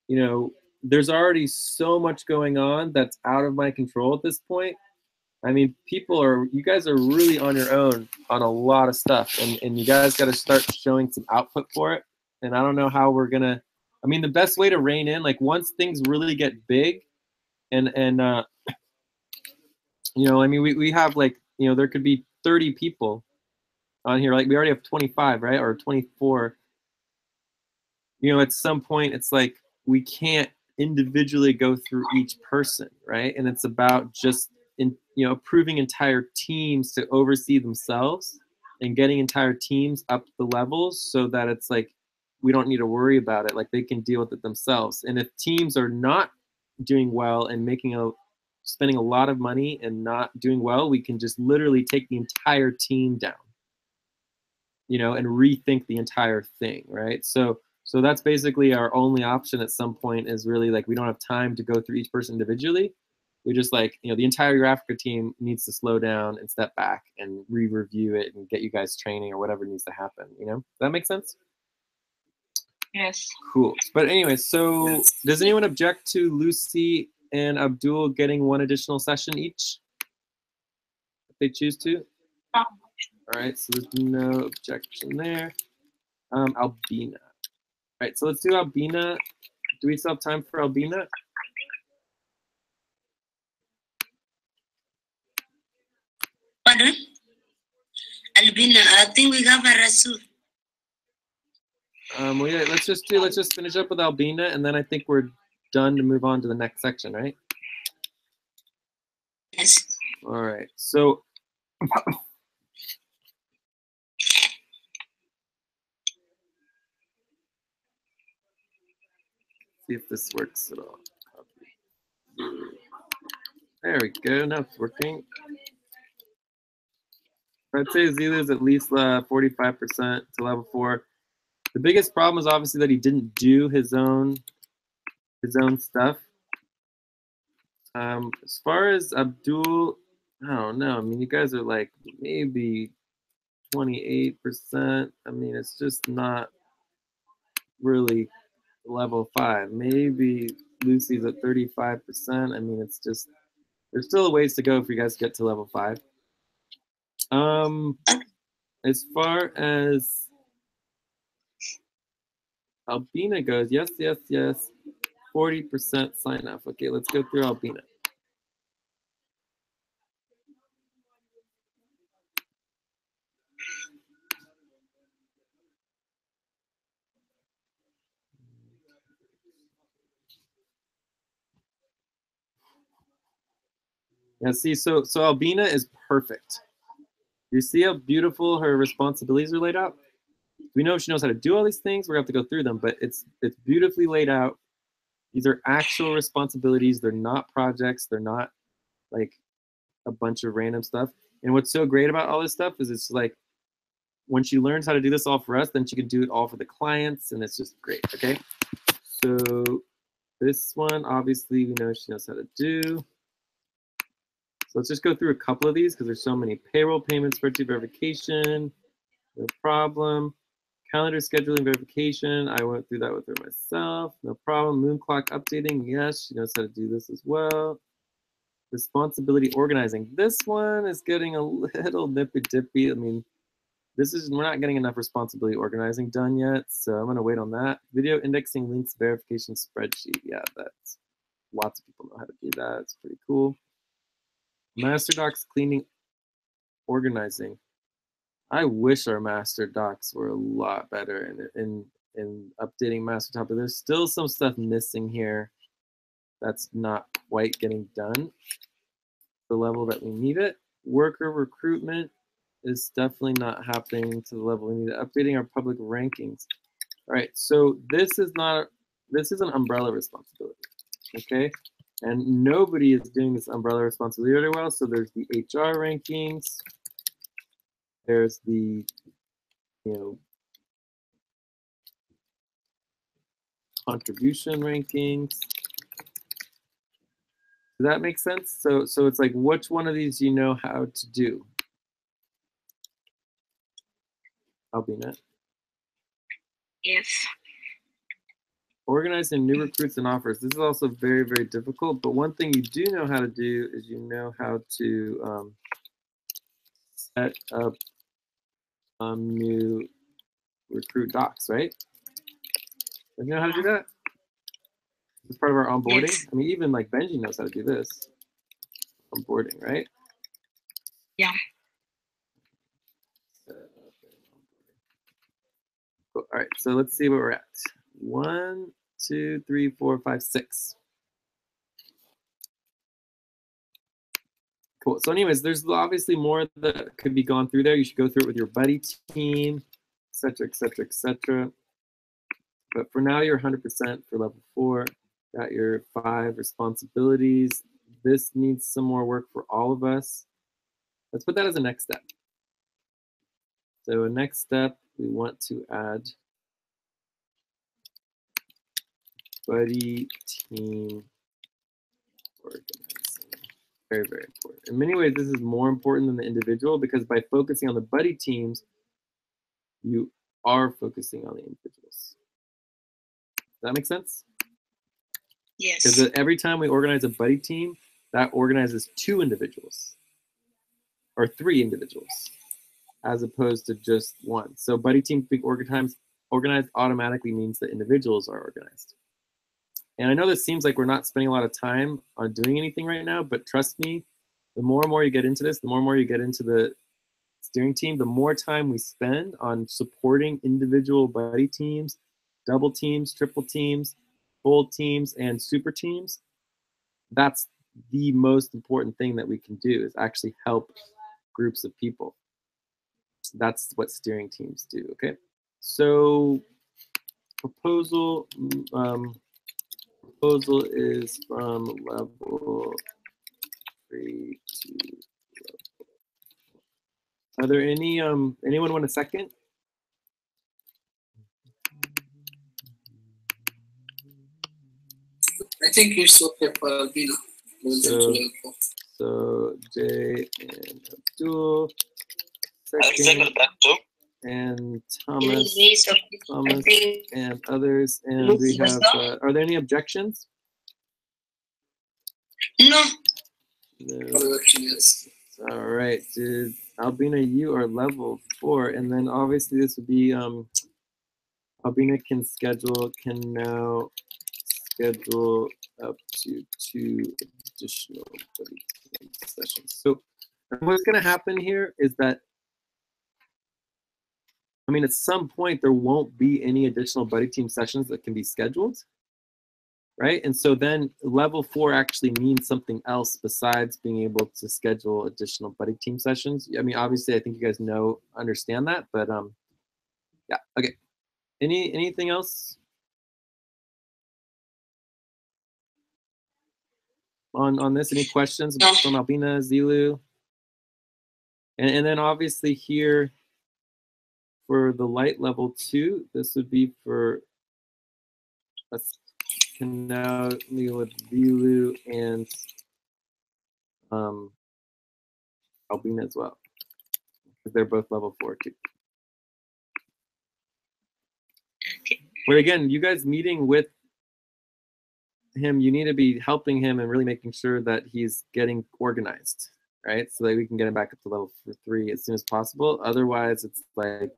you know, there's already so much going on that's out of my control at this point. I mean, you guys are really on your own on a lot of stuff, and you guys got to start showing some output for it. And I don't know how we're gonna. I mean, the best way to rein in, like, once things really get big, and you know, I mean, we have, like, you know, there could be 30 people on here. Like, we already have 25, right, or 24. You know, at some point, it's like we can't individually go through each person, right? And it's about just approving entire teams to oversee themselves and getting entire teams up the levels so that it's like we don't need to worry about it. Like, they can deal with it themselves. And if teams are not doing well and spending a lot of money and not doing well, we can just literally take the entire team down, you know, and rethink the entire thing, right? So that's basically our only option at some point, is really like we don't have time to go through each person individually. We just like, you know, the entire Africa team needs to slow down and step back and re-review it and get you guys training or whatever needs to happen, you know? Does that make sense? Yes. Cool. But anyway, so does anyone object to Lucy and Abdul getting one additional session each? If they choose to? No. All right, so there's no objection there. Albina. All right, so let's do Albina. Do we still have time for Albina? Pardon? Albina, I think we have a Rasul. Well, yeah, let's just finish up with Albina, and then I think we're done to move on to the next section, right? Yes. All right, so see if this works at all. There we go. Now it's working. I'd say Zilu's at least 45% to level 4. The biggest problem is obviously that he didn't do his own stuff. As far as Abdul, I don't know. I mean, you guys are like maybe 28%. I mean, it's just not really level 5. Maybe Lucy's at 35%. I mean, it's just, there's still a ways to go for you guys to get to level 5. As far as Albina goes, yes. 40% sign off. Okay, let's go through Albina. Yeah, see, so Albina is perfect. You see how beautiful her responsibilities are laid out? We know she knows how to do all these things. We're gonna have to go through them, but it's beautifully laid out. These are actual responsibilities. They're not projects. They're not like a bunch of random stuff. And what's so great about all this stuff is it's like when she learns how to do this all for us, then she can do it all for the clients, and it's just great. Okay, so this one obviously we know she knows how to do. So let's just go through a couple of these because there's so many. Payroll payments, spreadsheet verification, no problem. Calendar scheduling verification, I went through that with her myself, no problem. Moon clock updating, yes, she knows how to do this as well. Responsibility organizing, this one is getting a little nippy dippy. I mean, we're not getting enough responsibility organizing done yet, so I'm gonna wait on that. Video indexing links verification spreadsheet, yeah, that's lots of people know how to do that. It's pretty cool. Master docs cleaning, organizing. I wish our master docs were a lot better in updating master top, but there's still some stuff missing here that's not quite getting done the level that we need it. Worker recruitment is definitely not happening to the level we need it. Updating our public rankings. All right, so this is an umbrella responsibility, okay? And nobody is doing this umbrella responsibility very well. So there's the HR rankings. There's the, contribution rankings. Does that make sense? So it's like, which one of these you know how to do? Albina. Yes. Organizing new recruits and offers. This is also very, very difficult. But one thing you do know how to do is you know how to set up new recruit docs, right? You know how to do that? It's part of our onboarding. Yes. I mean, even like Benji knows how to do this. Onboarding, right? Yeah. Cool. All right, so let's see where we're at. 1, 2, 3, 4, 5, 6. Cool. So anyways, there's obviously more that could be gone through there. You should go through it with your buddy team, etc., etc., etc. But for now, you're 100% for level 4. Got your 5 responsibilities. This needs some more work for all of us. Let's put that as a next step. So a next step, we want to add buddy team organizing. Very, very important. In many ways, this is more important than the individual because by focusing on the buddy teams, you are focusing on the individuals. Does that make sense? Yes. Because every time we organize a buddy team, that organizes 2 individuals or 3 individuals as opposed to just 1. So buddy teams being organized automatically means that individuals are organized. And I know this seems like we're not spending a lot of time on doing anything right now, but trust me, the more and more you get into this, the more and more you get into the steering team, the more time we spend on supporting individual buddy teams, double teams, triple teams, full teams, and super teams. That's the most important thing that we can do is actually help groups of people. That's what steering teams do, okay? So proposal is from level 3 to level 4. Are there any anyone want a second? I think it's okay for Albino. So Jay and Abdul, I'll second that too. and Thomas and others. And we have, are there any objections? No. No. All right, dude. Albina, you are level 4, and then obviously this would be Albina can now schedule up to 2 additional buddy team sessions. So what's going to happen here is that, I mean, at some point there won't be any additional buddy team sessions that can be scheduled, right? And so then level 4 actually means something else besides being able to schedule additional buddy team sessions. I mean, obviously, I think you guys understand that, but yeah, okay. Anything else on this? Any questions from Albina, Zilu? And then obviously here for the light level 2, this would be for us now with Zilu and Albina as well, because they're both level 4 too. But again, you guys meeting with him, you need to be helping him and really making sure that he's getting organized, right? So that we can get him back up to level 3 as soon as possible. Otherwise, it's like,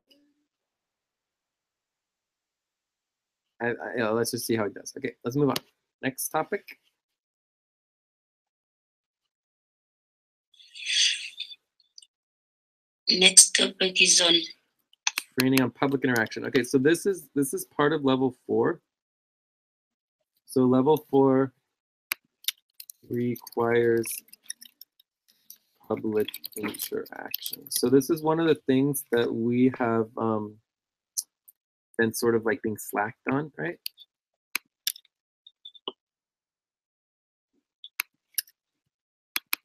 let's just see how he does. Okay, let's move on. Next topic. Next topic is on training on public interaction. Okay, so this is part of level 4. So level 4 requires public interaction. So this is one of the things that we have been sort of like being slacked on, right?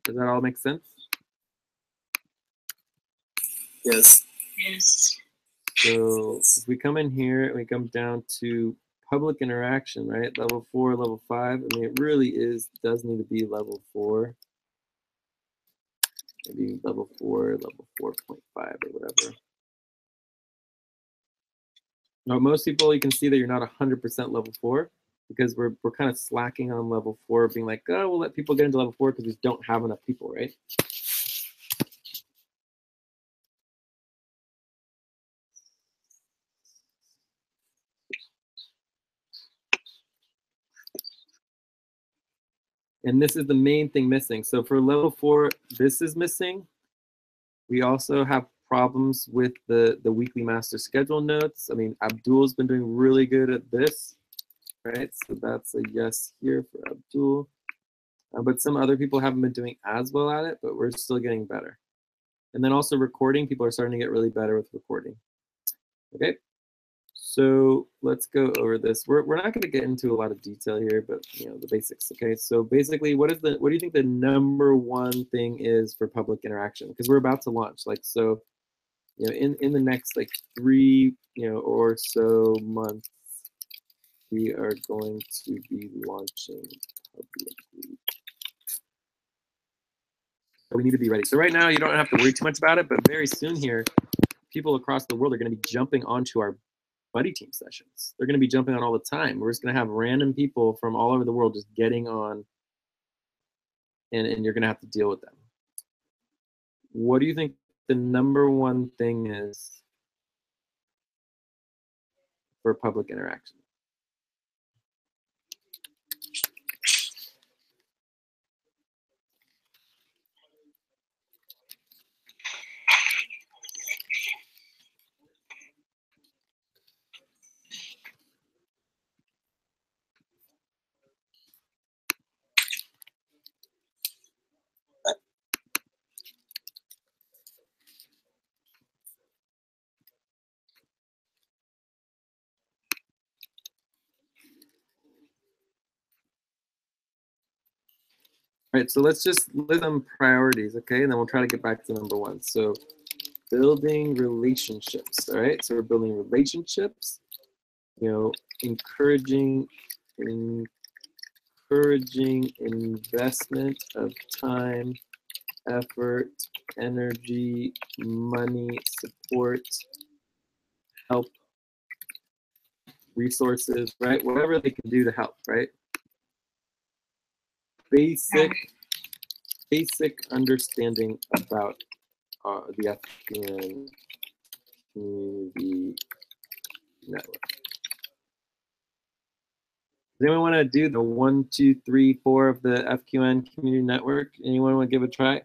Does that all make sense? Yes. yes. So if we come in here, we come down to public interaction, right? Level 4, level 5. I mean, it really does need to be level 4. Maybe level 4, level 4.5 or whatever. Now, most people, you can see that you're not 100% level 4 because we're kind of slacking on level 4, being like, oh, we'll let people get into level 4 because we just don't have enough people, right? And this is the main thing missing. So for level 4, this is missing. We also have problems with the weekly master schedule notes. I mean, Abdul's been doing really good at this, right? So that's a yes here for Abdul. But some other people haven't been doing as well at it, but we're still getting better. And then also recording, people are starting to get really better with recording. Okay, so let's go over this. We're not going to get into a lot of detail here, but the basics. Okay, so basically, what do you think the #1 thing is for public interaction? Because we're about to launch, so in the next 3 or so months, we are going to be launching publicly. we need to be ready. So right now, you don't have to worry too much about it, but very soon here, people across the world are going to be jumping onto our buddy team sessions. They're going to be jumping on all the time. We're just going to have random people from all over the world just getting on, and you're going to have to deal with them. What do you think the number one thing is for public interaction? All right, so let's just list some priorities, okay? And then we'll try to get back to number one. So building relationships, all right? So we're building relationships, you know, encouraging investment of time, effort, energy, money, support, help, resources, right? Whatever they can do to help, right? Basic understanding about the FQN community network. Does anyone want to do the 1, 2, 3, 4 of the FQN community network? Anyone want to give it a try?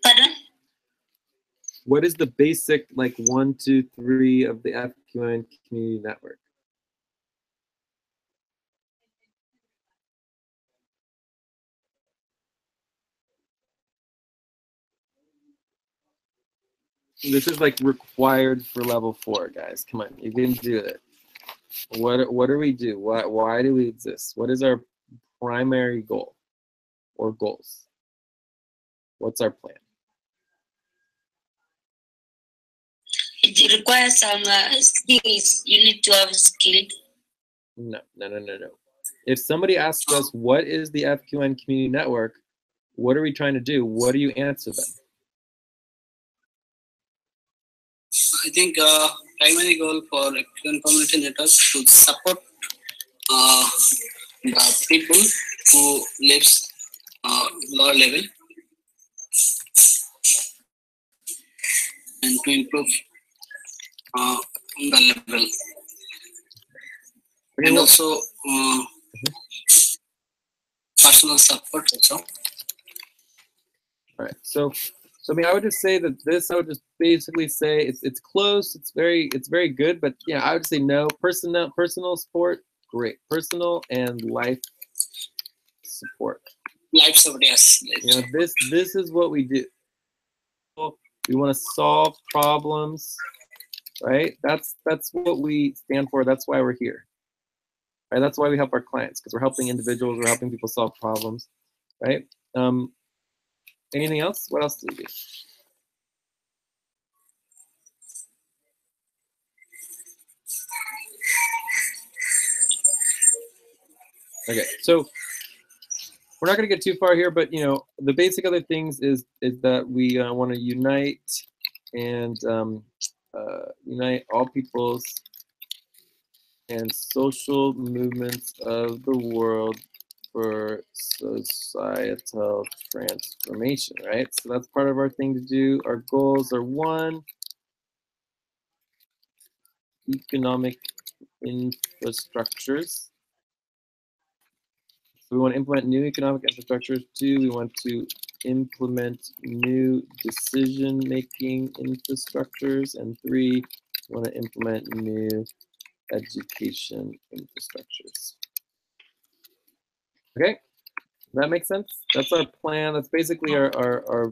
Pardon? What is the basic, like 1, 2, 3 of the FQN community network? This is like required for level 4, guys. Come on, you can do it. What do we do? Why do we exist? What is our primary goal or goals? What's our plan? It requires some skills. You need to have skill. No. If somebody asks us, what is the FQN community network? What are we trying to do? What do you answer them? I think primary goal for FQN community network to support the people who lives lower level and to improve the level. Okay, And also personal support also. All right, so I mean, I would just say that I would just basically say it's close, it's very good, but yeah, I would say no. Personal support, great. Personal and life support. Life support, yes. You know, this is what we do. We want to solve problems, right? That's what we stand for. That's why we're here. Right? That's why we help our clients, because we're helping individuals, we're helping people solve problems, right? Anything else? What else do we do? Okay, so we're not going to get too far here, but you know, the basic other things is that we want to unite and unite all peoples and social movements of the world for societal transformation, right? So that's part of our thing to do. Our goals are 1, economic infrastructures. So we want to implement new economic infrastructures. 2, we want to implement new decision-making infrastructures. And 3, we want to implement new education infrastructures. Okay, that makes sense? That's our plan. That's basically our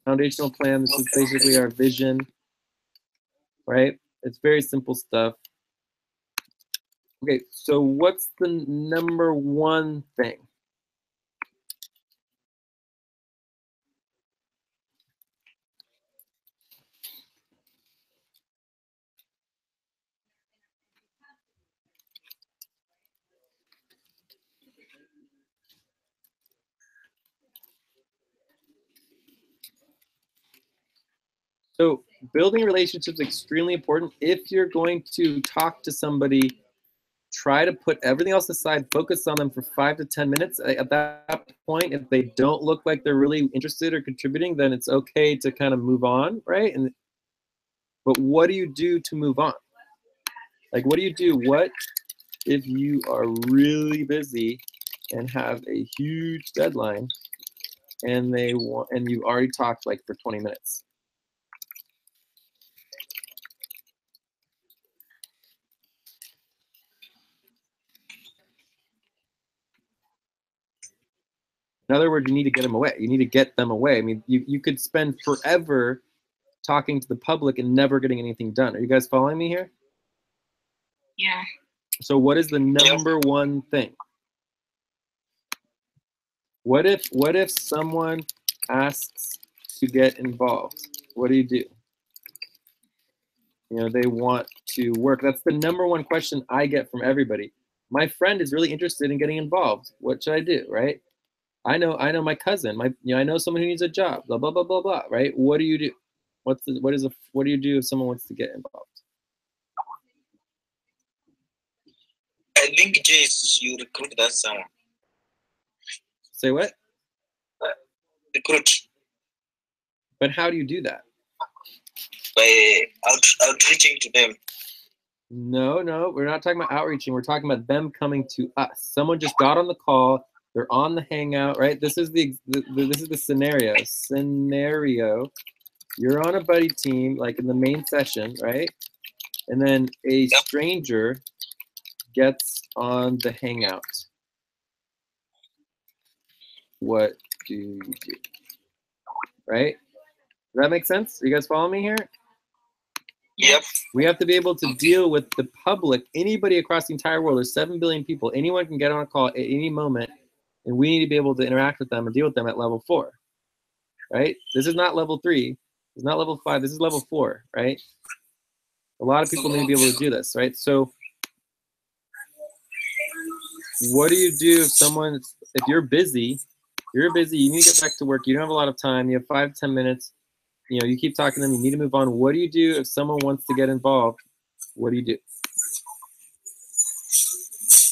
foundational plan. This is basically our vision, right? It's very simple stuff. Okay, so what's the number one thing? building relationships is extremely important. If you're going to talk to somebody, try to put everything else aside, focus on them for 5 to 10 minutes. At that point, if they don't look like they're really interested or contributing, then it's okay to kind of move on, right? But what do you do to move on? Like, what do you do? What if you are really busy and have a huge deadline and you've already talked like for 20 minutes? In other words, you need to get them away. You need to get them away. I mean, you could spend forever talking to the public and never getting anything done. Are you guys following me here? Yeah. So what is the number one thing? What if someone asks to get involved? What do? You know, they want to work. That's the number one question I get from everybody. My friend is really interested in getting involved. What should I do, right? I know my cousin, I know someone who needs a job, blah, blah, blah, blah, blah, right? What do you do? What do you do if someone wants to get involved? I think, Jace, you recruit that someone. Say what? Recruit. But how do you do that? By outreaching to them. No, we're not talking about outreaching. We're talking about them coming to us. Someone just got on the call. They're on the Hangout, right? This is the scenario. You're on a buddy team, like in the main session, right? And then a stranger gets on the Hangout. What do you do? Right? Does that make sense? Are you guys following me here? Yep. We have to be able to deal with the public, anybody across the entire world. There's 7 billion people. Anyone can get on a call at any moment, and we need to be able to interact with them and deal with them at level 4, right? This is not level 3. It's not level 5. This is level 4, right? A lot of people need to be able to do this, right? So what do you do if you're busy, you need to get back to work, you don't have a lot of time, you have 5 to 10 minutes, you know, you keep talking to them, you need to move on. What do you do if someone wants to get involved? What do you do?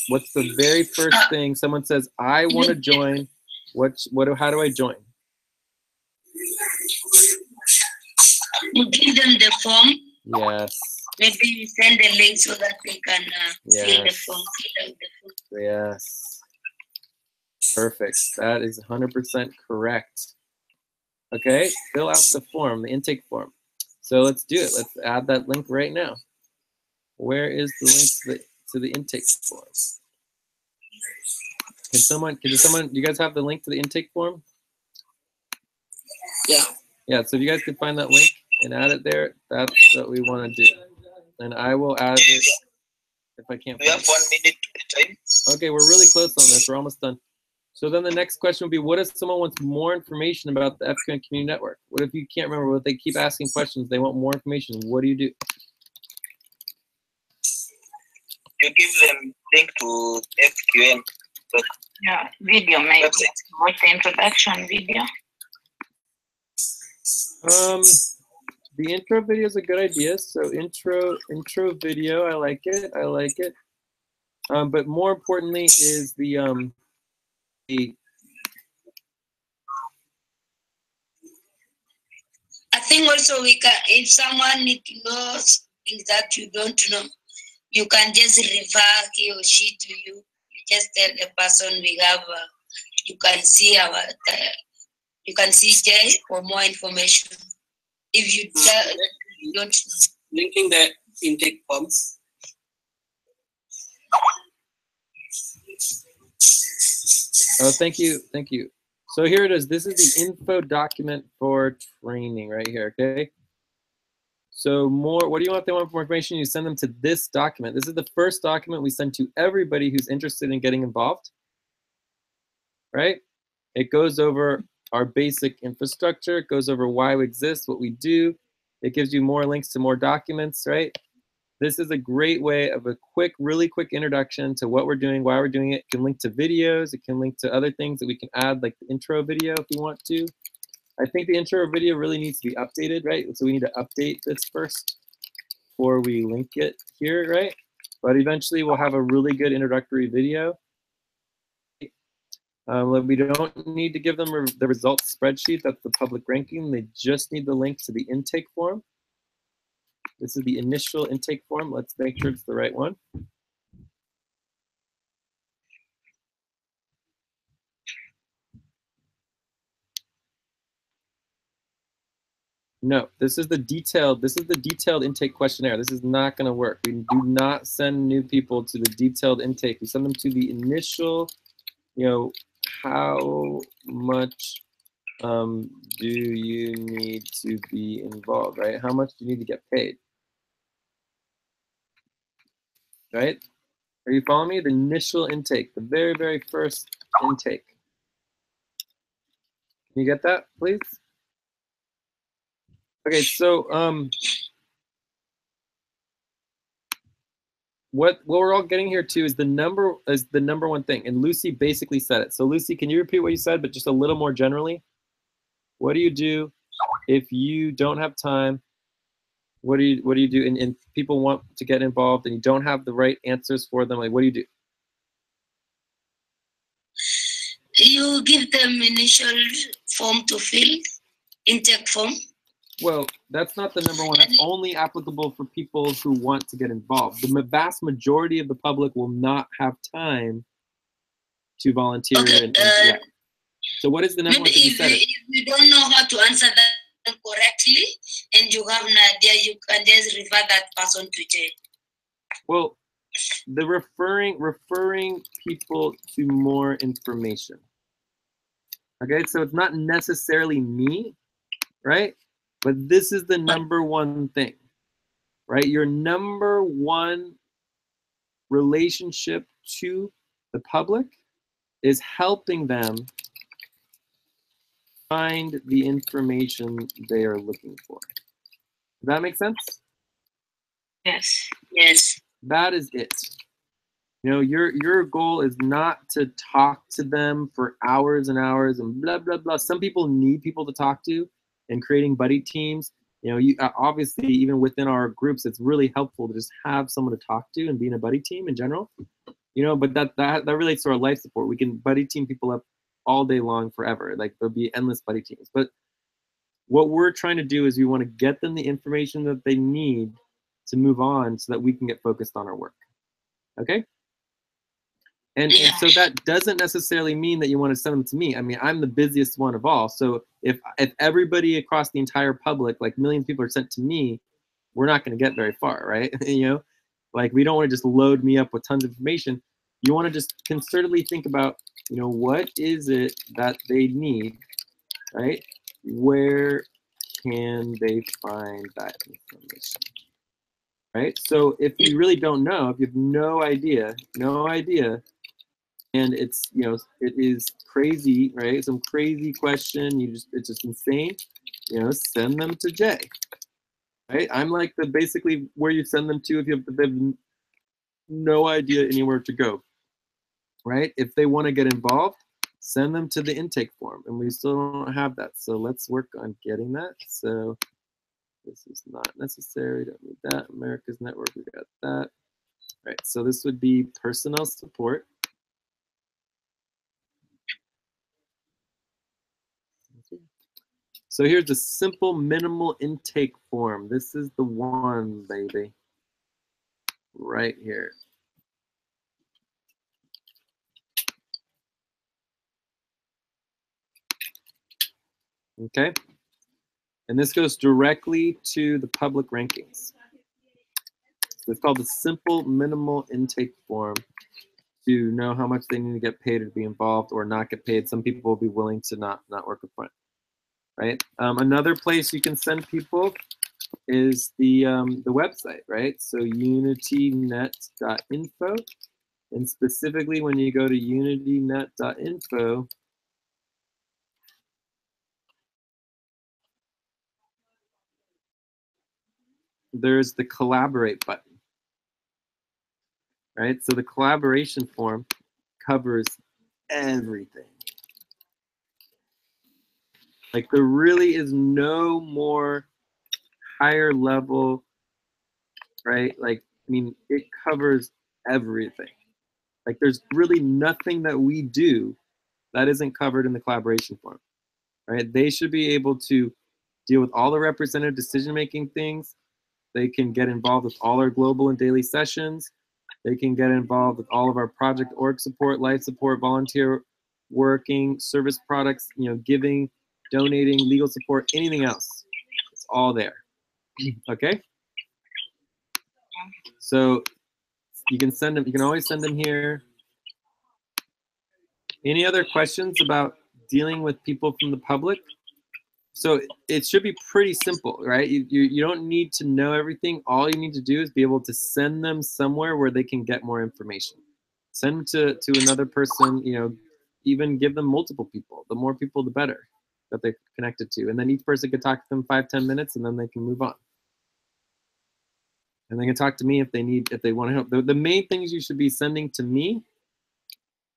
What's the very first thing someone says, I want to join? How do I join? You give them the form. Yes. Maybe you send the link so that they can fill the form. Yes. Perfect. That is 100% correct. Okay, fill out the form, the intake form. So let's do it. Let's add that link right now. Where is the link to the intake form? Do you guys have the link to the intake form? Yeah. Yeah, so if you guys could find that link and add it there, that's what we want to do. And I will add it if I can't. We have 1 minute time. Okay, we're really close on this. We're almost done. So then the next question would be, what if someone wants more information about the FQN Community Network? What if you can't remember? What if they keep asking questions? They want more information. What do you do? You give them link to FQN. Yeah, video maybe. Watch the introduction video. The intro video is a good idea. So intro video, I like it. But more importantly is the I think also we can, if someone needs to know things that you don't know, you can just refer he or she to you. You just tell the person we have. You can see Jay for more information. If you don't know. Linking the intake forms. Oh, thank you. So here it is. This is the info document for training right here, okay? So what do you want if they want more information? You send them to this document. This is the first document we send to everybody who's interested in getting involved, right? It goes over our basic infrastructure. It goes over why we exist, what we do. It gives you more links to more documents, right? This is a great way of a really quick introduction to what we're doing, why we're doing it. It can link to videos. It can link to other things that we can add, like the intro video if you want to. I think the intro video really needs to be updated, right? So we need to update this first before we link it here, right? But eventually we'll have a really good introductory video. We don't need to give them the results spreadsheet. That's the public ranking. They just need the link to the intake form. This is the initial intake form. Let's make sure it's the right one. No, this is the detailed intake questionnaire. This is not going to work. We do not send new people to the detailed intake. We send them to the initial, how much do you need to be involved, right? How much do you need to get paid? Right? Are you following me? The initial intake, the very, very first intake. Can you get that, please? Okay, so what we're all getting here to is the number one thing, and Lucy basically said it. So Lucy, can you repeat what you said, but just a little more generally? What do you do if you don't have time? What do you do? And people want to get involved, and you don't have the right answers for them. Like, what do you do? You give them initial form to fill, intake form. Well, that's not the number one. That's only applicable for people who want to get involved. The vast majority of the public will not have time to volunteer. Okay, yeah. So what is the number one thing you said? If you don't know how to answer that correctly and you have an idea, you can just refer that person to Jay. Well, the referring people to more information. Okay, so it's not necessarily me, right? But this is the number one thing, right? Your number one relationship to the public is helping them find the information they are looking for. Does that make sense? Yes. Yes. That is it. Your goal is not to talk to them for hours and hours and blah, blah, blah. Some people need people to talk to, and creating buddy teams. Obviously, even within our groups, it's really helpful to just have someone to talk to and be in a buddy team in general. But that relates to our life support. We can buddy team people up all day long forever. Like, there'll be endless buddy teams. But what we're trying to do is we want to get them the information that they need to move on so that we can get focused on our work. Okay? And so that doesn't necessarily mean that you want to send them to me. I mean, I'm the busiest one of all. So if everybody across the entire public, like millions of people, are sent to me, we're not going to get very far, right? Like, we don't want to just load me up with tons of information. You want to just concertedly think about, what is it that they need, right? Where can they find that information, right? So if you really don't know, if you have no idea, and it's, it is crazy, right? Some crazy question, it's just insane, send them to Jay, right? I'm like basically where you send them to if you have no idea anywhere to go, right? If they want to get involved, send them to the intake form, and we still don't have that. So let's work on getting that. So this is not necessary, don't need that. America's Network, we got that. Right, so this would be personnel support. So here's the simple minimal intake form. This is the one, baby, right here. Okay, and this goes directly to the public rankings. So it's called the simple minimal intake form to know how much they need to get paid to be involved or not get paid. Some people will be willing to not work up front. Right. Another place you can send people is the website, right? So unitynet.info, and specifically when you go to unitynet.info, there's the collaborate button, right? So the collaboration form covers everything. Like there really is no more higher level, right? Like, I mean, it covers everything. Like there's really nothing that we do that isn't covered in the collaboration form, right? They should be able to deal with all the representative decision-making things. They can get involved with all our global and daily sessions. They can get involved with all of our project org support, life support, volunteer working, service products, you know, giving, donating, legal support, anything else. It's all there. Okay? So you can send them, you can always send them here. Any other questions about dealing with people from the public? So it should be pretty simple, right? You don't need to know everything. All you need to do is be able to send them somewhere where they can get more information. Send them to another person, you know, even give them multiple people. The more people, the better that they're connected to. And then each person could talk to them 5-10 minutes and then they can move on. And they can talk to me if they need, if they want to help. The main things you should be sending to me,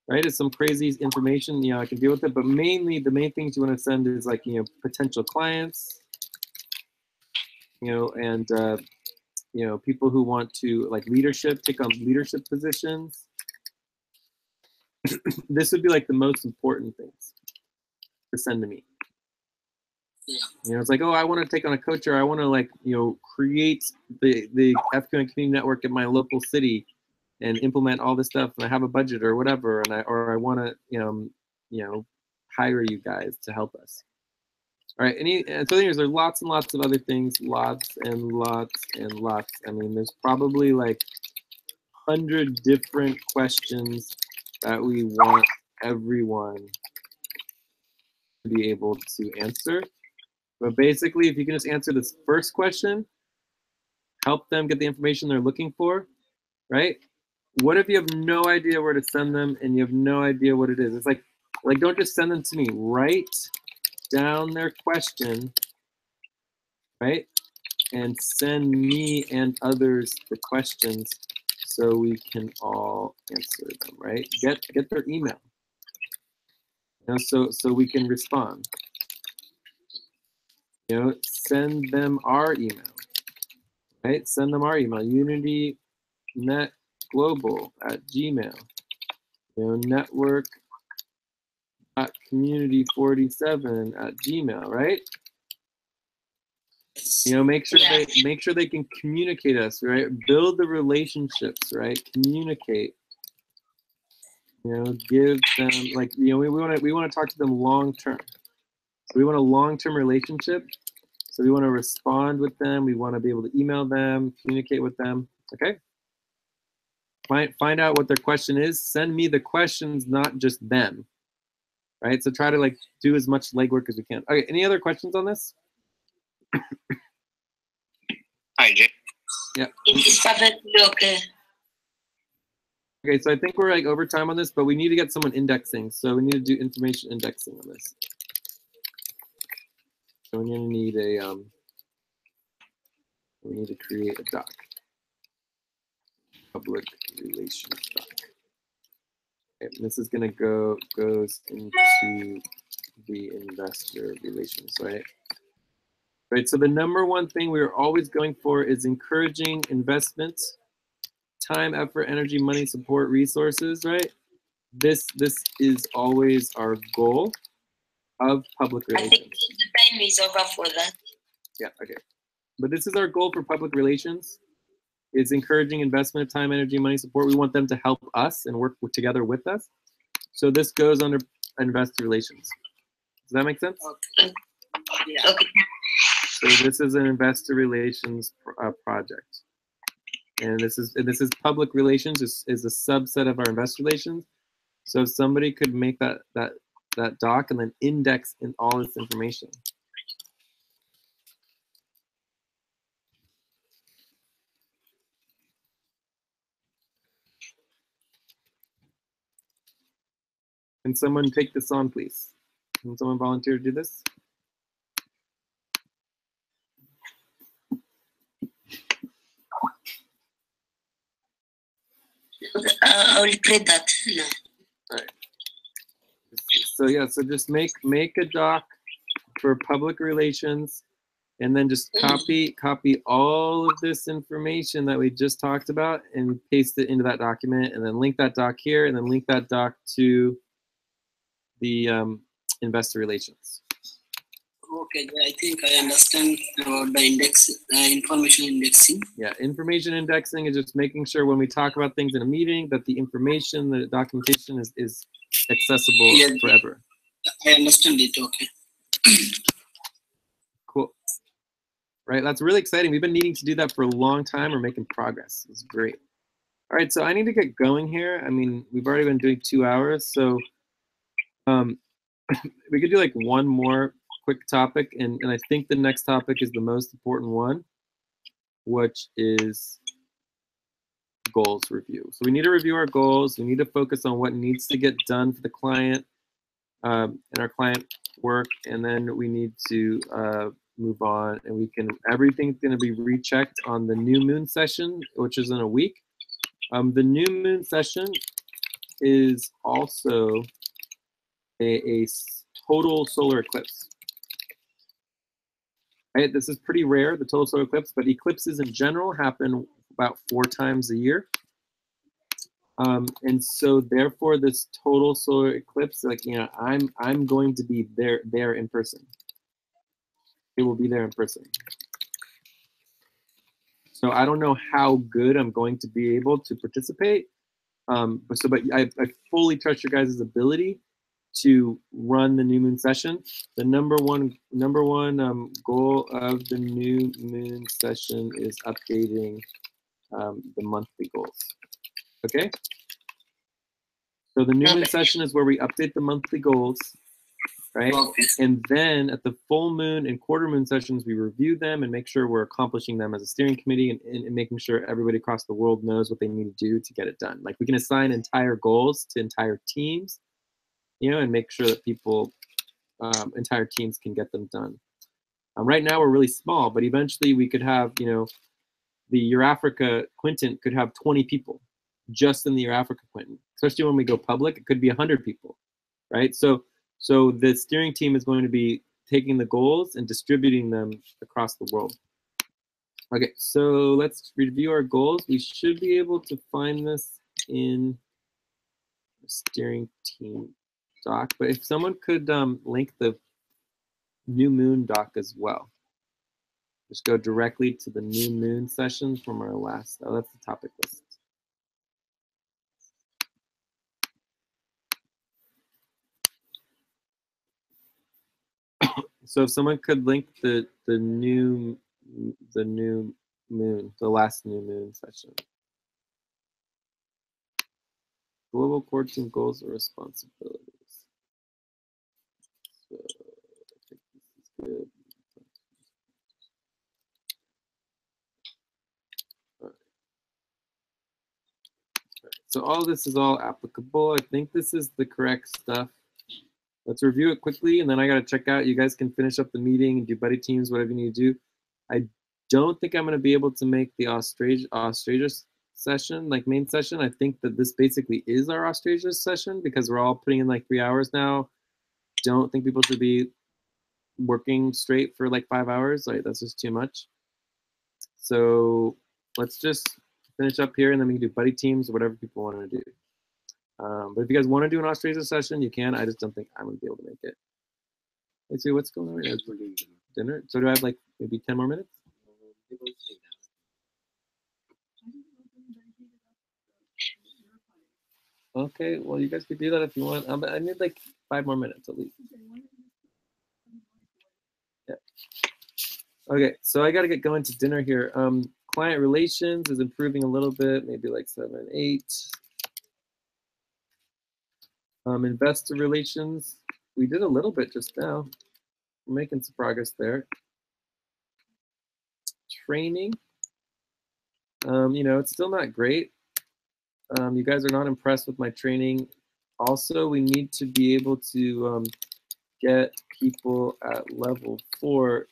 right, is some crazy information, you know, I can deal with it, but mainly the main things you want to send is like, you know, potential clients, you know, and, you know, people who want to like leadership, take on leadership positions. This would be like the most important things to send to me. Yeah. You know, it's like, oh, I want to take on a coach, or I want to like, you know, create the African community network in my local city and implement all this stuff, and I have a budget or whatever, and I want to, you know, hire you guys to help us. All right, and so there's lots and lots of other things, lots and lots and lots. I mean, there's probably like 100 different questions that we want everyone to be able to answer. But basically, if you can just answer this first question, help them get the information they're looking for, right? What if you have no idea where to send them and you have no idea what it is? It's like don't just send them to me. Write down their question, right? And send me and others the questions so we can all answer them, right? Get their email, you know, so we can respond. You know, send them our email, right? Send them our email, unitynetglobal@gmail. You know, network.community47@gmail, right? You know, make sure they can communicate us, right? Build the relationships, right? Communicate. You know, give them like, you know, we want to talk to them long term. So we want a long-term relationship. So we want to respond with them. We want to be able to email them, communicate with them. Okay. Find out what their question is. Send me the questions, not just them. Right. So try to like do as much legwork as we can. Okay. Any other questions on this? Hi, Jay. Yeah. It is perfectly okay. Okay, so I think we're like over time on this, but we need to get someone indexing. So we need to do information indexing on this. So we're gonna need a we need to create a doc. Public relations doc. Okay, this is gonna goes into the investor relations, right? Right, so the number one thing we are always going for is encouraging investment, time, effort, energy, money, support, resources, right? This is always our goal of public relations. I think the time is over for that. Yeah, okay. But this is our goal for public relations. It's encouraging investment, time, energy, money, support. We want them to help us and work together with us. So this goes under investor relations. Does that make sense? Okay. Yeah. Okay. So this is an investor relations project, and this is public relations is a subset of our investor relations. So if somebody could make that doc and then index in all this information. Can someone take this on, please? Can someone volunteer to do this? I will try that now. All right. So yeah, so just make a doc, for public relations, and then just copy all of this information that we just talked about and paste it into that document, and then link that doc here, and then link that doc to the investor relations. Okay, I think I understand about the information indexing. Yeah, information indexing is just making sure when we talk about things in a meeting that the information, the documentation is accessible forever. I understand it, okay. Cool. Right, that's really exciting. We've been needing to do that for a long time. We're making progress. It's great. All right, so I need to get going here. I mean, we've already been doing 2 hours, so we could do like one more quick topic, and I think the next topic is the most important one, which is goals review. So we need to review our goals. We need to focus on what needs to get done for the client and our client work, and then we need to move on, and everything's going to be rechecked on the new moon session, which is in a week. The new moon session is also a total solar eclipse. Right? This is pretty rare, the total solar eclipse, but eclipses in general happen about 4 times a year. And so therefore this total solar eclipse, like, you know, I'm going to be there in person. It will be there in person. So I don't know how good I'm going to be able to participate. But I fully trust your guys' ability to run the new moon session. The number one goal of the new moon session is updating the monthly goals. Okay? So the new moon session is where we update the monthly goals, right? And then at the full moon and quarter moon sessions, we review them and make sure we're accomplishing them as a steering committee, and making sure everybody across the world knows what they need to do to get it done. Like, we can assign entire goals to entire teams, you know, and make sure that people, entire teams can get them done. Right now we're really small, but eventually we could have, you know, the Eurafrica Quintet could have 20 people just in the Eurafrica Quintet. Especially when we go public, it could be 100 people, right? So the steering team is going to be taking the goals and distributing them across the world. Okay, so let's review our goals. We should be able to find this in the steering team doc, but if someone could link the new moon doc as well. Just go directly to the new moon session from our last, oh, that's the topic list. So if someone could link the new moon, the last new moon session. Global core team goals or responsibilities. So I think this is good. All right. So all this is all applicable. I think this is the correct stuff. Let's review it quickly, and then I got to check out. You guys can finish up the meeting and do buddy teams, whatever you need to do. I don't think I'm going to be able to make the Australia session, like main session. I think that this basically is our Australia session because we're all putting in like 3 hours now. Don't think people should be working straight for like 5 hours. Like, that's just too much. So let's just finish up here, and then we can do buddy teams or whatever people want to do. But if you guys want to do an Australia session, you can. I just don't think I'm going to be able to make it. Let's see what's going on right now. We're doing dinner. So do I have like maybe 10 more minutes? Okay, well, you guys could do that if you want. I need like 5 more minutes at least. Yeah. Okay, so I got to get going to dinner here. Client relations is improving a little bit, maybe like 7, 8. Investor relations, we did a little bit just now. We're making some progress there. Training, you know, it's still not great. You guys are not impressed with my training. Also, we need to be able to get people at level 4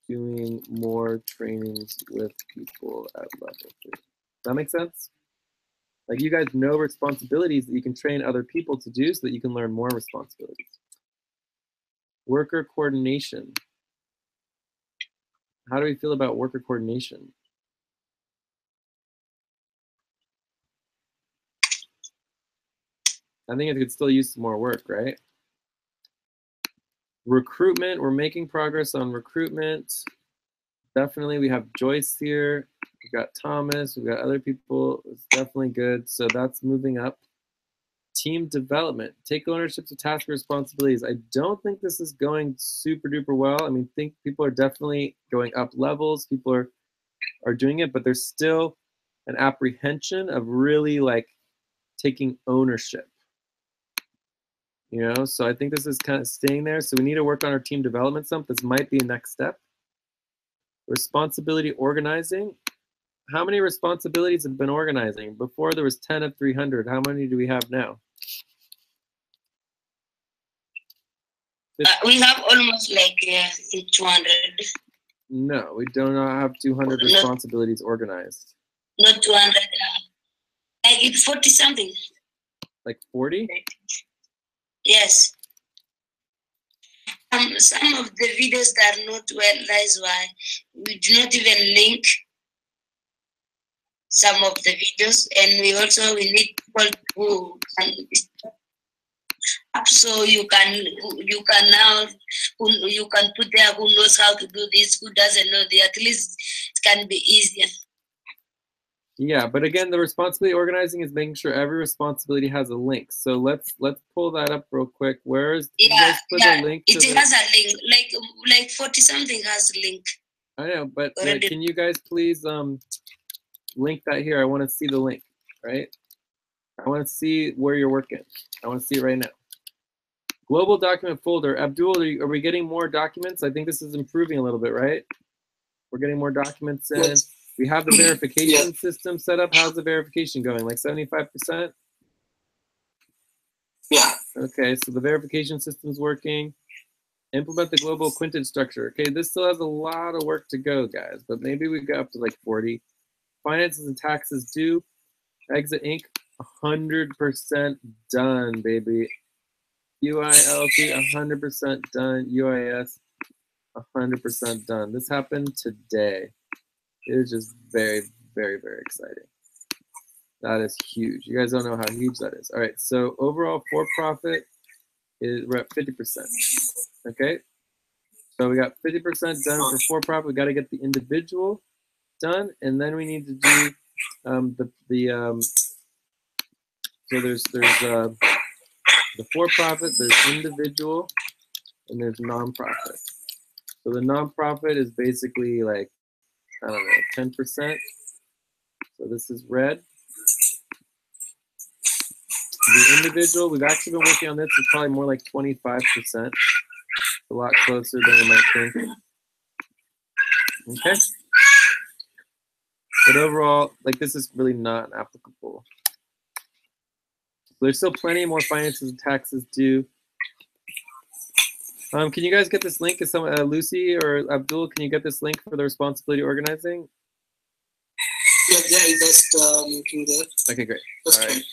doing more trainings with people at level 3. Does that make sense? Like, you guys know responsibilities that you can train other people to do so that you can learn more responsibilities. Worker coordination. How do we feel about worker coordination? I think it could still use some more work, right? Recruitment, we're making progress on recruitment. Definitely, we have Joyce here. We've got Thomas, we've got other people. It's definitely good. So that's moving up. Team development, take ownership of task responsibilities. I don't think this is going super duper well. I mean, I think people are definitely going up levels. People are doing it, but there's still an apprehension of really like taking ownership. You know, so I think this is kind of staying there. So we need to work on our team development some. This might be a next step. Responsibility organizing. How many responsibilities have been organizing? Before there was 10 of 300. How many do we have now? We have almost like 200. No, we do not have 200 responsibilities organized. Not 200. Like it's 40 something. Like 40? Yes. Some of the videos that are not well, that's why we do not even link some of the videos, and we need people who can up, so you can now you can put there who knows how to do this, who doesn't know. At least it can be easier. Yeah, but again, the responsibility organizing is making sure every responsibility has a link. So let's pull that up real quick. Where's the link? It has a link, like 40 something has a link. I know, but can you guys please link that here? I want to see the link, right? I want to see where you're working. I want to see it right now. Global document folder. Abdul, are we getting more documents? I think this is improving a little bit, right? We're getting more documents in. Yes. We have the verification system set up. How's the verification going? Like 75%? Yeah. Okay, so the verification system's working. Implement the global quintage structure. Okay, this still has a lot of work to go, guys, but maybe we got up to like 40. Finances and taxes due. Exit Inc. 100% done, baby. UILC 100% done. UIS 100% done. This happened today. It is just very, very, very exciting. That is huge. You guys don't know how huge that is. All right, so overall for-profit we're at 50%. Okay, so we got 50% done for for-profit. We got to get the individual done, and then we need to do so there's the for-profit, there's individual, and there's nonprofit. So the nonprofit is basically like, I don't know, 10%. So this is red. The individual, we've actually been working on this, it's probably more like 25%. A lot closer than you might think. Okay. But overall, like this is really not applicable. There's still plenty more finances and taxes due. Can you guys get this link? Is someone, Lucy or Abdul, can you get this link for the responsibility organizing? Yeah, that's linking there. Okay, great. All right.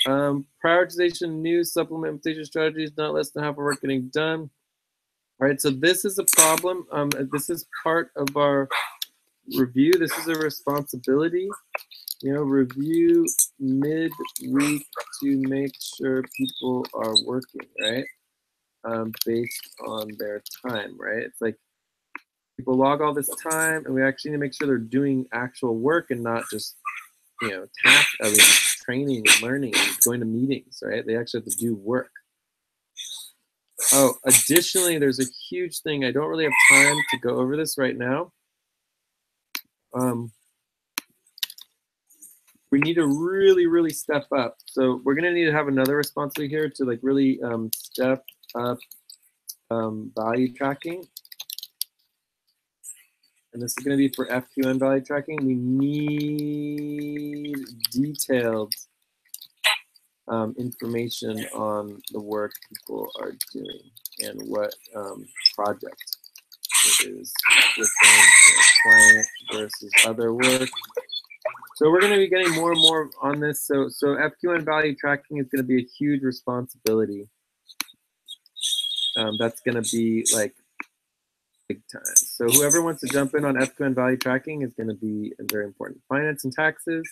Prioritization, new supplementation strategies, not less than half of work getting done. All right, so this is a problem. This is part of our review. This is a responsibility. You know, review mid-week to make sure people are working, right? Based on their time, right? It's like people log all this time, and we actually need to make sure they're doing actual work and not just, you know, training and learning and going to meetings, right? They actually have to do work. Oh, additionally, there's a huge thing. I don't really have time to go over this right now. We need to really, really step up. So we're gonna need to have another responsibility here to like really step up value tracking. And this is gonna be for FQN value tracking. We need detailed information on the work people are doing and what project it is within client versus other work. So we're going to be getting more and more on this. So FQN value tracking is going to be a huge responsibility. That's going to be like big time. So whoever wants to jump in on FQN value tracking is going to be very important. Finance and taxes,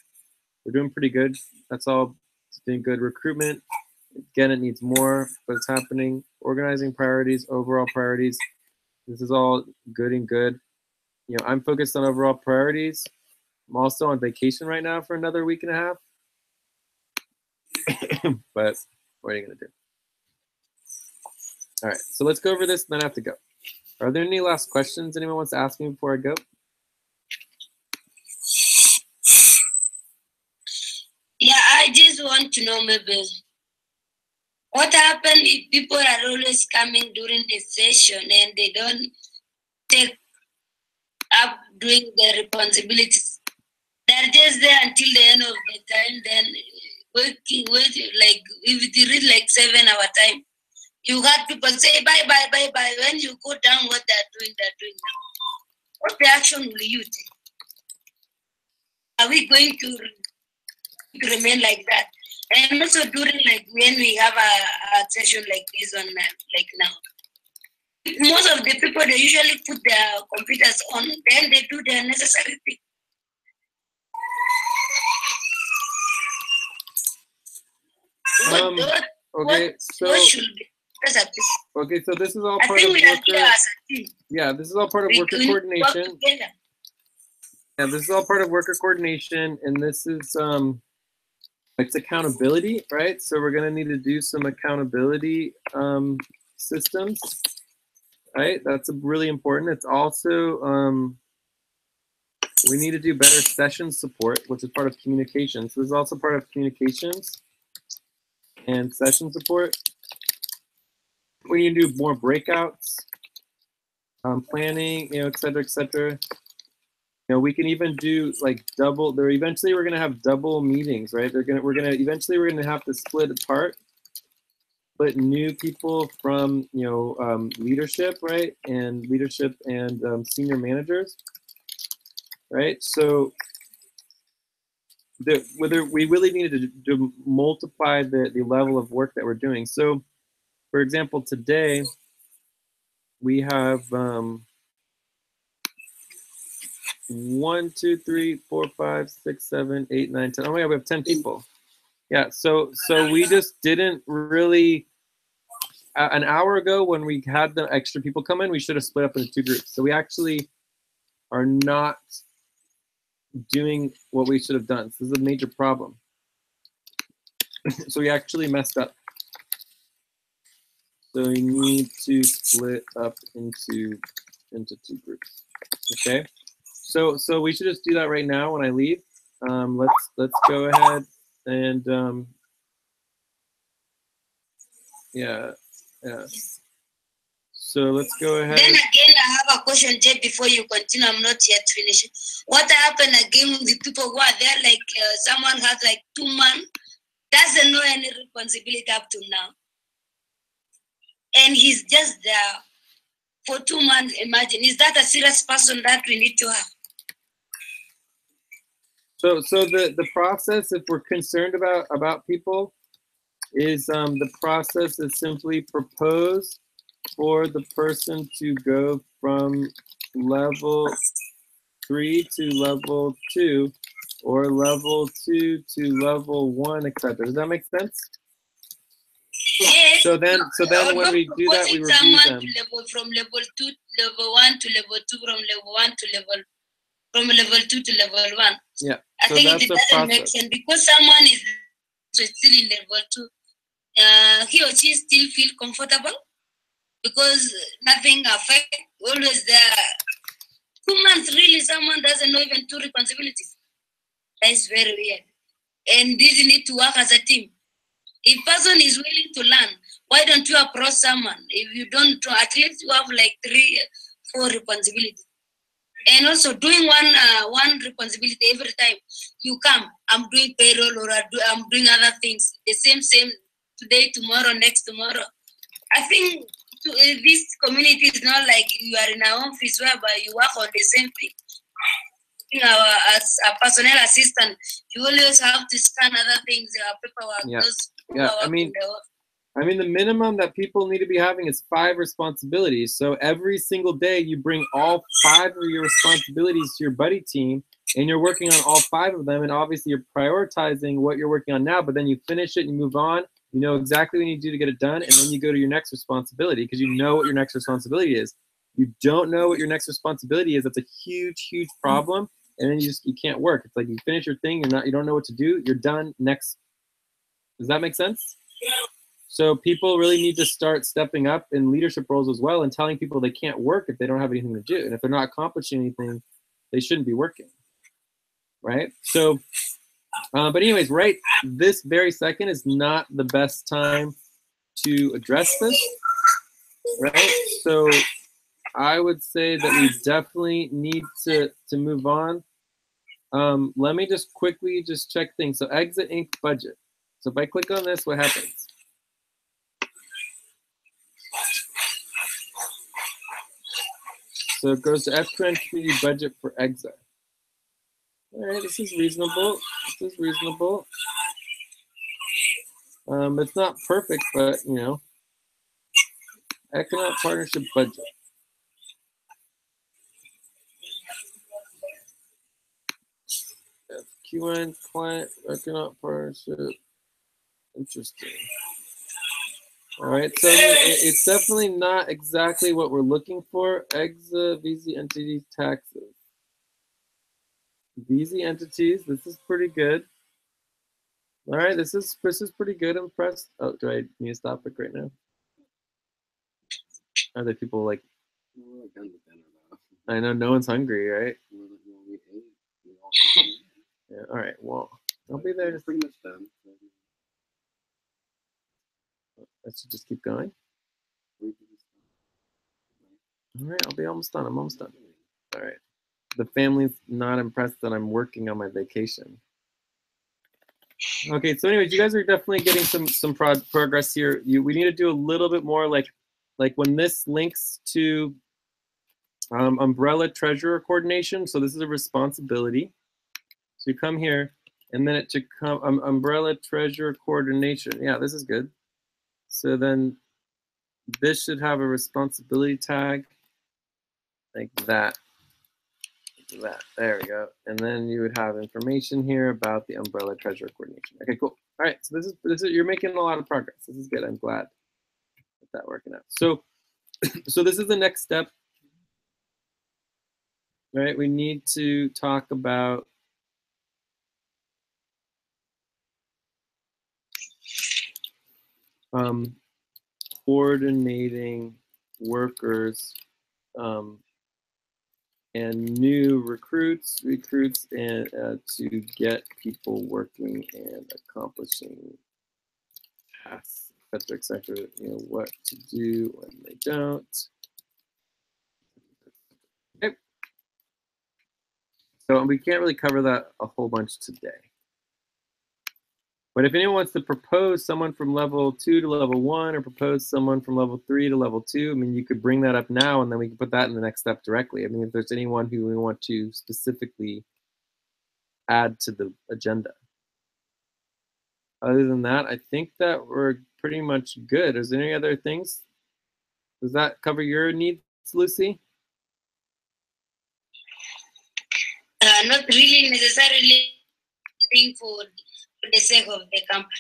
we're doing pretty good. That's all doing good. Recruitment, again, it needs more, but it's happening. Organizing priorities, overall priorities. This is all good and good. You know, I'm focused on overall priorities. I'm also on vacation right now for another week and a half. But what are you going to do? All right, so let's go over this, and then I have to go. Are there any last questions anyone wants to ask me before I go? Yeah, I just want to know maybe what happens if people are always coming during the session and they don't take up doing their responsibilities. They're just there until the end of the time, then waiting, like if you read like 7-hour time, you got people say bye, bye, bye, bye. When you go down what they're doing now. What reaction will you take? Are we going to remain like that? And also during like when we have a session like this on like now. Most of the people, they usually put their computers on, then they do their necessary thing. Okay, so what should be? Okay, so this is all I part think of we are worker. here as a team. Yeah, this is all part of We worker can work coordination. together. Yeah, this is all part of worker coordination, and this is it's accountability, right? So we're gonna need to do some accountability systems, right? That's really important. It's also we need to do better session support, which is part of communications. So this is also part of communications and session support. We need to do more breakouts, planning, et cetera, et cetera. We can even do like double. Eventually, we're gonna have double meetings, right? Eventually we're gonna have to split apart, put new people from leadership, right, and leadership and senior managers, right? So whether we really need to multiply the level of work that we're doing. So, for example, today we have 1, 2, 3, 4, 5, 6, 7, 8, 9, 10. Oh my God, we have 10 people. Yeah, so we just didn't really. An hour ago, when we had the extra people come in, we should have split up into 2 groups. So we actually are not doing what we should have done. So this is a major problem. So we actually messed up. So we need to split up into 2 groups. Okay. So we should just do that right now when I leave. Let's go ahead and yeah. So let's go ahead. Then again, I have a question, Jay, before you continue. I'm not yet finished. What happened again with the people who are there? Like someone has like 2 months, doesn't know any responsibility up to now, and he's just there for 2 months. Imagine, is that a serious person that we need to have? So the process, if we're concerned about people, is the process is simply propose for the person to go from level 3 to level 2, or level 2 to level 1, etc. Does that make sense? Yes. So then when we do that, we review them. From level 2, level 1 to level 2, from level 1 to from level 2 to level 1. Yeah. I So think that's it the doesn't make process. sense because someone is still in level 2. He or she still feel comfortable because nothing affect. Always there. 2 months, really, someone doesn't know even 2 responsibilities. That is very weird. And this need to work as a team. If person is willing to learn, why don't you approach someone? If you don't, at least you have like 3, 4 responsibilities. And also doing one responsibility every time you come. I'm doing payroll, or I'm doing other things. The same today, tomorrow, next tomorrow. I think this community is not like you are in an office whereby you work on the same thing. As a personnel assistant, you always have to scan other things, paperwork. Yeah. Those Yeah. I work mean, in the office. I mean, the minimum that people need to be having is 5 responsibilities. So every single day you bring all 5 of your responsibilities to your buddy team, and you're working on all 5 of them. And obviously you're prioritizing what you're working on now, but then you finish it and you move on. You know exactly what you need to do to get it done. And then you go to your next responsibility because you know what your next responsibility is. You don't know what your next responsibility is. That's a huge, huge problem. And then you can't work. It's like you finish your thing, you don't know what to do. You're done. Next. Does that make sense? So people really need to start stepping up in leadership roles as well and telling people they can't work if they don't have anything to do. And if they're not accomplishing anything, they shouldn't be working, right? So, but anyways, right this very second is not the best time to address this, right? So I would say that we definitely need to move on. Let me just quickly just check things. So Exit Inc. budget. So if I click on this, what happens? So it goes to F2N community budget for EXA. All right, this is reasonable. This is reasonable. It's not perfect, but you know, economic partnership budget. FQN client economic partnership. Interesting. All right, so it's definitely not exactly what we're looking for. EXA, VZ entities, taxes. VZ entities, this is pretty good. All right, this is pretty good. Impressed. Oh, do I need to stop it right now? Are there people like? I know no one's hungry, right? Yeah. All right. Well, I'll be there. Pretty much done. I should just keep going. All right, I'll be almost done. I'm almost done. All right. The family's not impressed that I'm working on my vacation. Okay, so anyways, you guys are definitely getting some progress here. We need to do a little bit more like when this links to umbrella treasurer coordination. So this is a responsibility. So you come here, and then it should come umbrella treasurer coordination. Yeah, this is good. So then this should have a responsibility tag like that. There we go. And then you would have information here about the umbrella treasurer coordination. Okay, cool. All right, so this is you're making a lot of progress. This is good. I'm glad that working out. So this is the next step. Right? We need to talk about coordinating workers and new recruits and to get people working and accomplishing tasks, et cetera, you know, what to do when they don't. Okay. So we can't really cover that a whole bunch today. But if anyone wants to propose someone from level 2 to level 1 or propose someone from level 3 to level 2, I mean, you could bring that up now and then we can put that in the next step directly. I mean, if there's anyone who we want to specifically add to the agenda. Other than that, I think that we're pretty much good. Is there any other things? Does that cover your needs, Lucy? Not really necessarily thing for the sake of the company.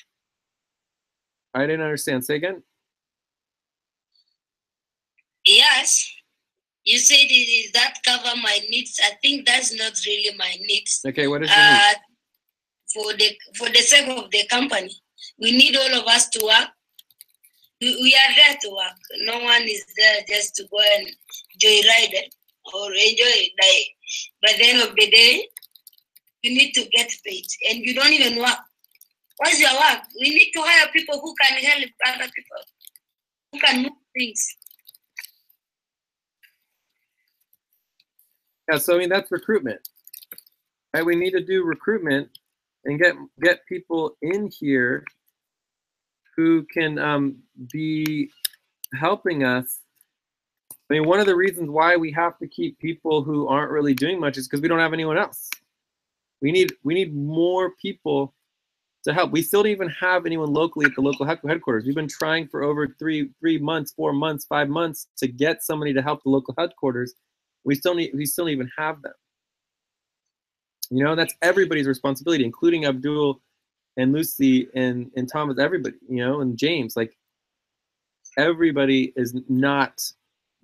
I didn't understand. Say again. Yes, you said it, that cover my needs. I think that's not really my needs. Okay, what is your needs? For the sake of the company, we need all of us to work. We are there to work. No one is there just to go and joyride it or enjoy it. Like, by the end of the day, you need to get paid, and you don't even work. What's your work? We need to hire people who can help other people, who can move things. Yeah, so I mean that's recruitment, right? We need to do recruitment and get people in here who can be helping us. I mean, one of the reasons why we have to keep people who aren't really doing much is because we don't have anyone else. We need more people to help. We still don't even have anyone locally at the local headquarters. We've been trying for over 3 months, 4 months, 5 months to get somebody to help the local headquarters. We still don't even have them. You know, that's everybody's responsibility, including Abdul and Lucy and Thomas, everybody, you know, and James. Like, everybody is not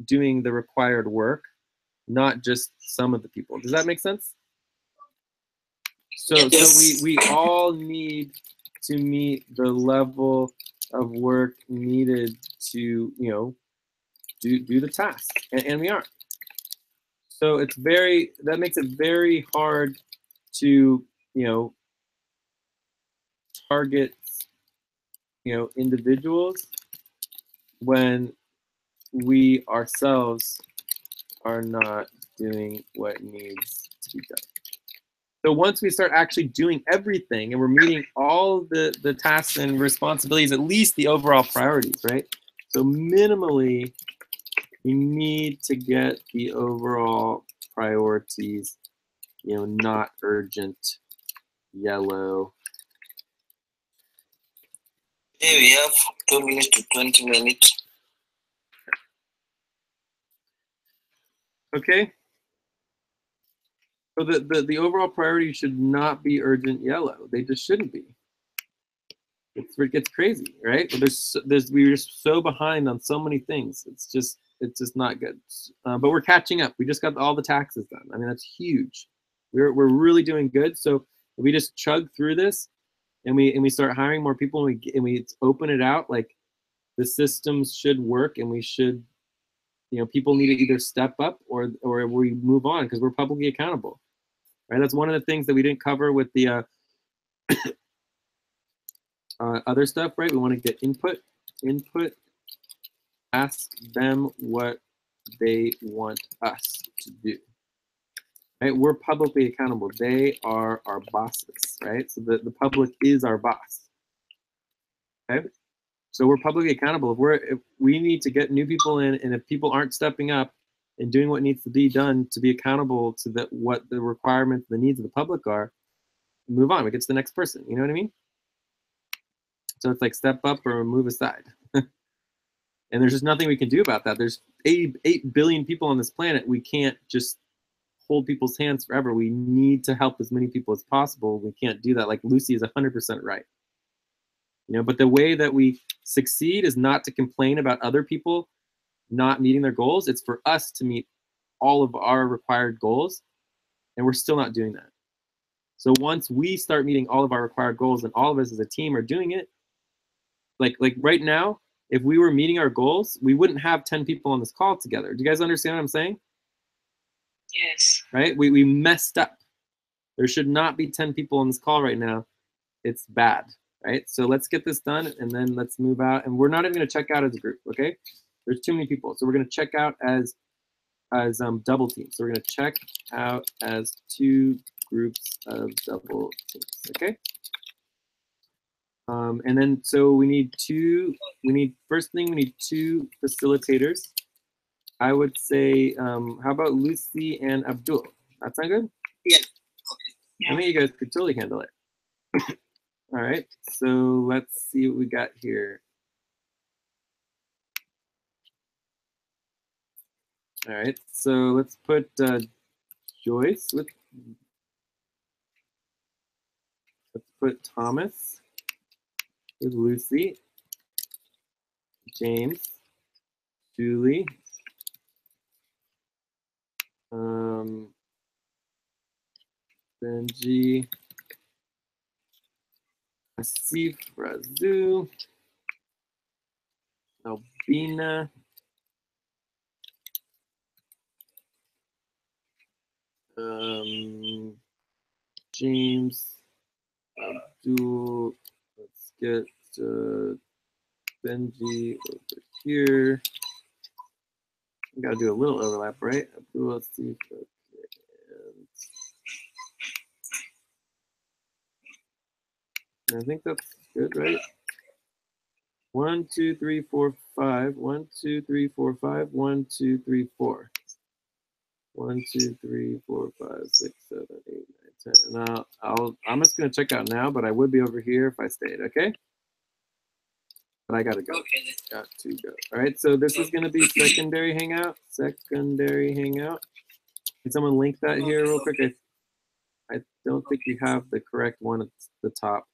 doing the required work, not just some of the people. Does that make sense? So, Yes. so we all need to meet the level of work needed to, you know, do the task, and we aren't. So that makes it very hard to, you know, target, you know, individuals when we ourselves are not doing what needs to be done. So once we start actually doing everything and we're meeting all the tasks and responsibilities, at least the overall priorities, right? So minimally, we need to get the overall priorities, you know, not urgent, yellow. Hey, we have 2 minutes to 20 minutes. Okay. So the overall priority should not be urgent yellow. They just shouldn't be. It gets crazy, right? We're just so behind on so many things. It's just not good. But we're catching up. We just got all the taxes done. I mean, that's huge. We're really doing good. So if we just chug through this, and we start hiring more people, and we open it out, like, the systems should work, and we should, you know, people need to either step up or we move on, because we're publicly accountable, right? That's one of the things that we didn't cover with the other stuff, right? We want to get input, ask them what they want us to do, right? We're publicly accountable. They are our bosses, right? So the public is our boss, okay? So we're publicly accountable. If we need to get new people in, and if people aren't stepping up and doing what needs to be done to be accountable to what the requirements, the needs of the public are, move on. We get to the next person. You know what I mean? So it's like step up or move aside. And there's just nothing we can do about that. There's 8 billion people on this planet. We can't just hold people's hands forever. We need to help as many people as possible. We can't do that. Like, Lucy is 100% right. You know, but the way that we succeed is not to complain about other people not meeting their goals. It's for us to meet all of our required goals, and we're still not doing that. So once we start meeting all of our required goals, and all of us as a team are doing it, like right now, if we were meeting our goals, we wouldn't have 10 people on this call together. Do you guys understand what I'm saying? Yes. Right? We messed up. There should not be 10 people on this call right now. It's bad, right? So let's get this done, and then let's move out. And we're not even going to check out as a group, okay? There's too many people. So we're going to check out as double teams. So we're going to check out as 2 groups of double teams, okay? And then, so we need 2 facilitators. I would say, how about Lucy and Abdul? That sound good? Yeah. I think you guys could totally handle it. All right, so let's see what we got here. All right, so let's put Joyce with, let's put Thomas with Lucy, James, Julie, Benji, Asif, Razu, Albina, James, Abdul. Let's get Benji over here. We gotta do a little overlap, right? Abdul, let's see. Okay. And I think that's good, right? 1, 2, 3, 4, 5. 1, 2, 3, 4, 5. 1, 2, 3, 4. 1, 2, 3, 4, 5, 6, 7, 8, 9, Now I'm just gonna check out now, but I would be over here if I stayed. Okay. But I gotta go. Okay. Got to go. All right. So this is gonna be secondary hangout. Secondary hangout. Can someone link that here real quick? I don't think we have the correct one at the top.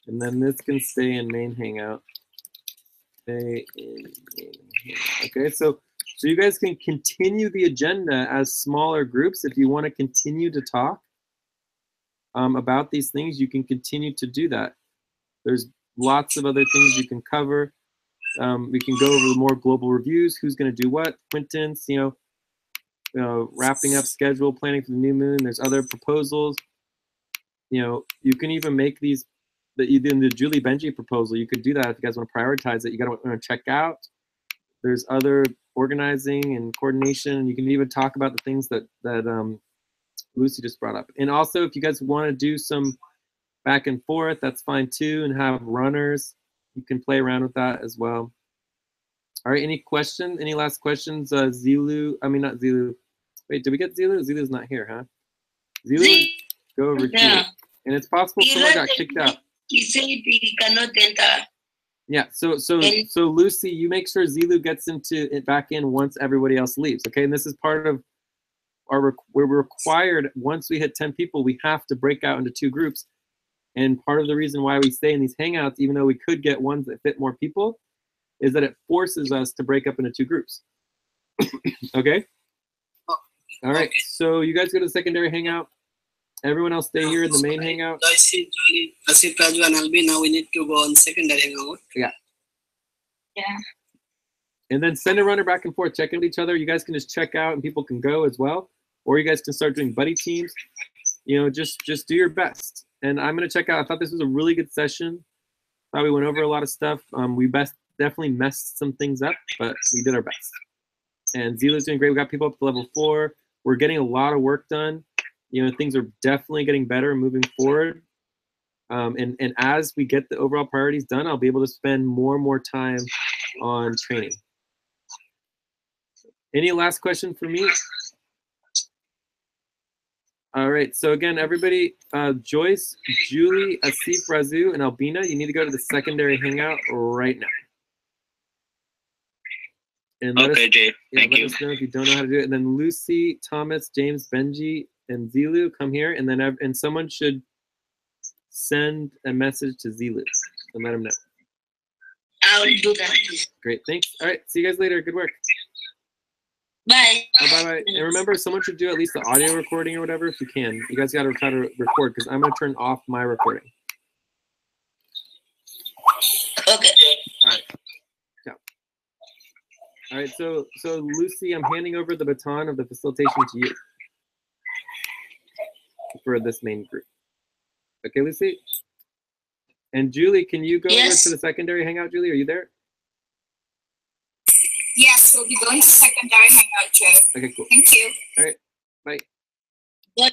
And then this can stay in main hangout. Stay in main hangout. Okay. So you guys can continue the agenda as smaller groups if you want to continue to talk about these things. You can continue to do that. There's lots of other things you can cover. We can go over more global reviews. Who's going to do what? Quinton's, wrapping up schedule, planning for the new moon. There's other proposals. You can even make these. In the Julie Benji proposal, you could do that if you guys want to prioritize it. You got to want to check out. There's other organizing and coordination. You can even talk about the things that Lucy just brought up. And also, if you guys want to do some back and forth, that's fine too, and have runners. You can play around with that as well. All right, any questions? Any last questions? Zilu, I mean, not Zilu. Wait, did we get Zilu? Zilu's not here, huh? Zilu, go over here. And it's possible someone got kicked out. He said he cannot enter. Yeah, so Lucy, you make sure Zilu gets into it back in once everybody else leaves, okay? And this is part of we're required, once we hit 10 people, we have to break out into 2 groups. And part of the reason why we stay in these hangouts, even though we could get ones that fit more people, is that it forces us to break up into 2 groups. Okay? All right, so you guys go to the secondary hangout. Everyone else stay here in the main hangout. I see Raju and Albi. Now we need to go on secondary hangout. Yeah. Yeah. And then send a runner back and forth, check in with each other. You guys can just check out and people can go as well. Or you guys can start doing buddy teams. Just do your best. And I'm gonna check out, I thought this was a really good session. Thought we went over a lot of stuff. We definitely messed some things up, but we did our best. And Zila's doing great. We got people up to level 4. We're getting a lot of work done. Things are definitely getting better and moving forward. And as we get the overall priorities done, I'll be able to spend more and more time on training. Any last question for me? All right, so again, everybody, Joyce, Julie, Asif, Razu, and Albina, you need to go to the secondary hangout right now. And okay, Jay, thank you. Let us know if you don't know how to do it. And then Lucy, Thomas, James, Benji, and Zilu, come here. And then someone should send a message to Zilu and let him know. I will do that. Great, thanks. All right, see you guys later. Good work. Bye. Bye-bye. And remember, someone should do at least the audio recording or whatever if you can. You guys got to try to record because I'm going to turn off my recording. Okay. All right. Yeah. All right, so Lucy, I'm handing over the baton of the facilitation to you for this main group. Okay, Lucy? And Julie, can you go over to the secondary hangout, Julie? Are you there? Yes, we'll be going to secondary hangout, Jay. Okay, cool. Thank you. All right, bye. What?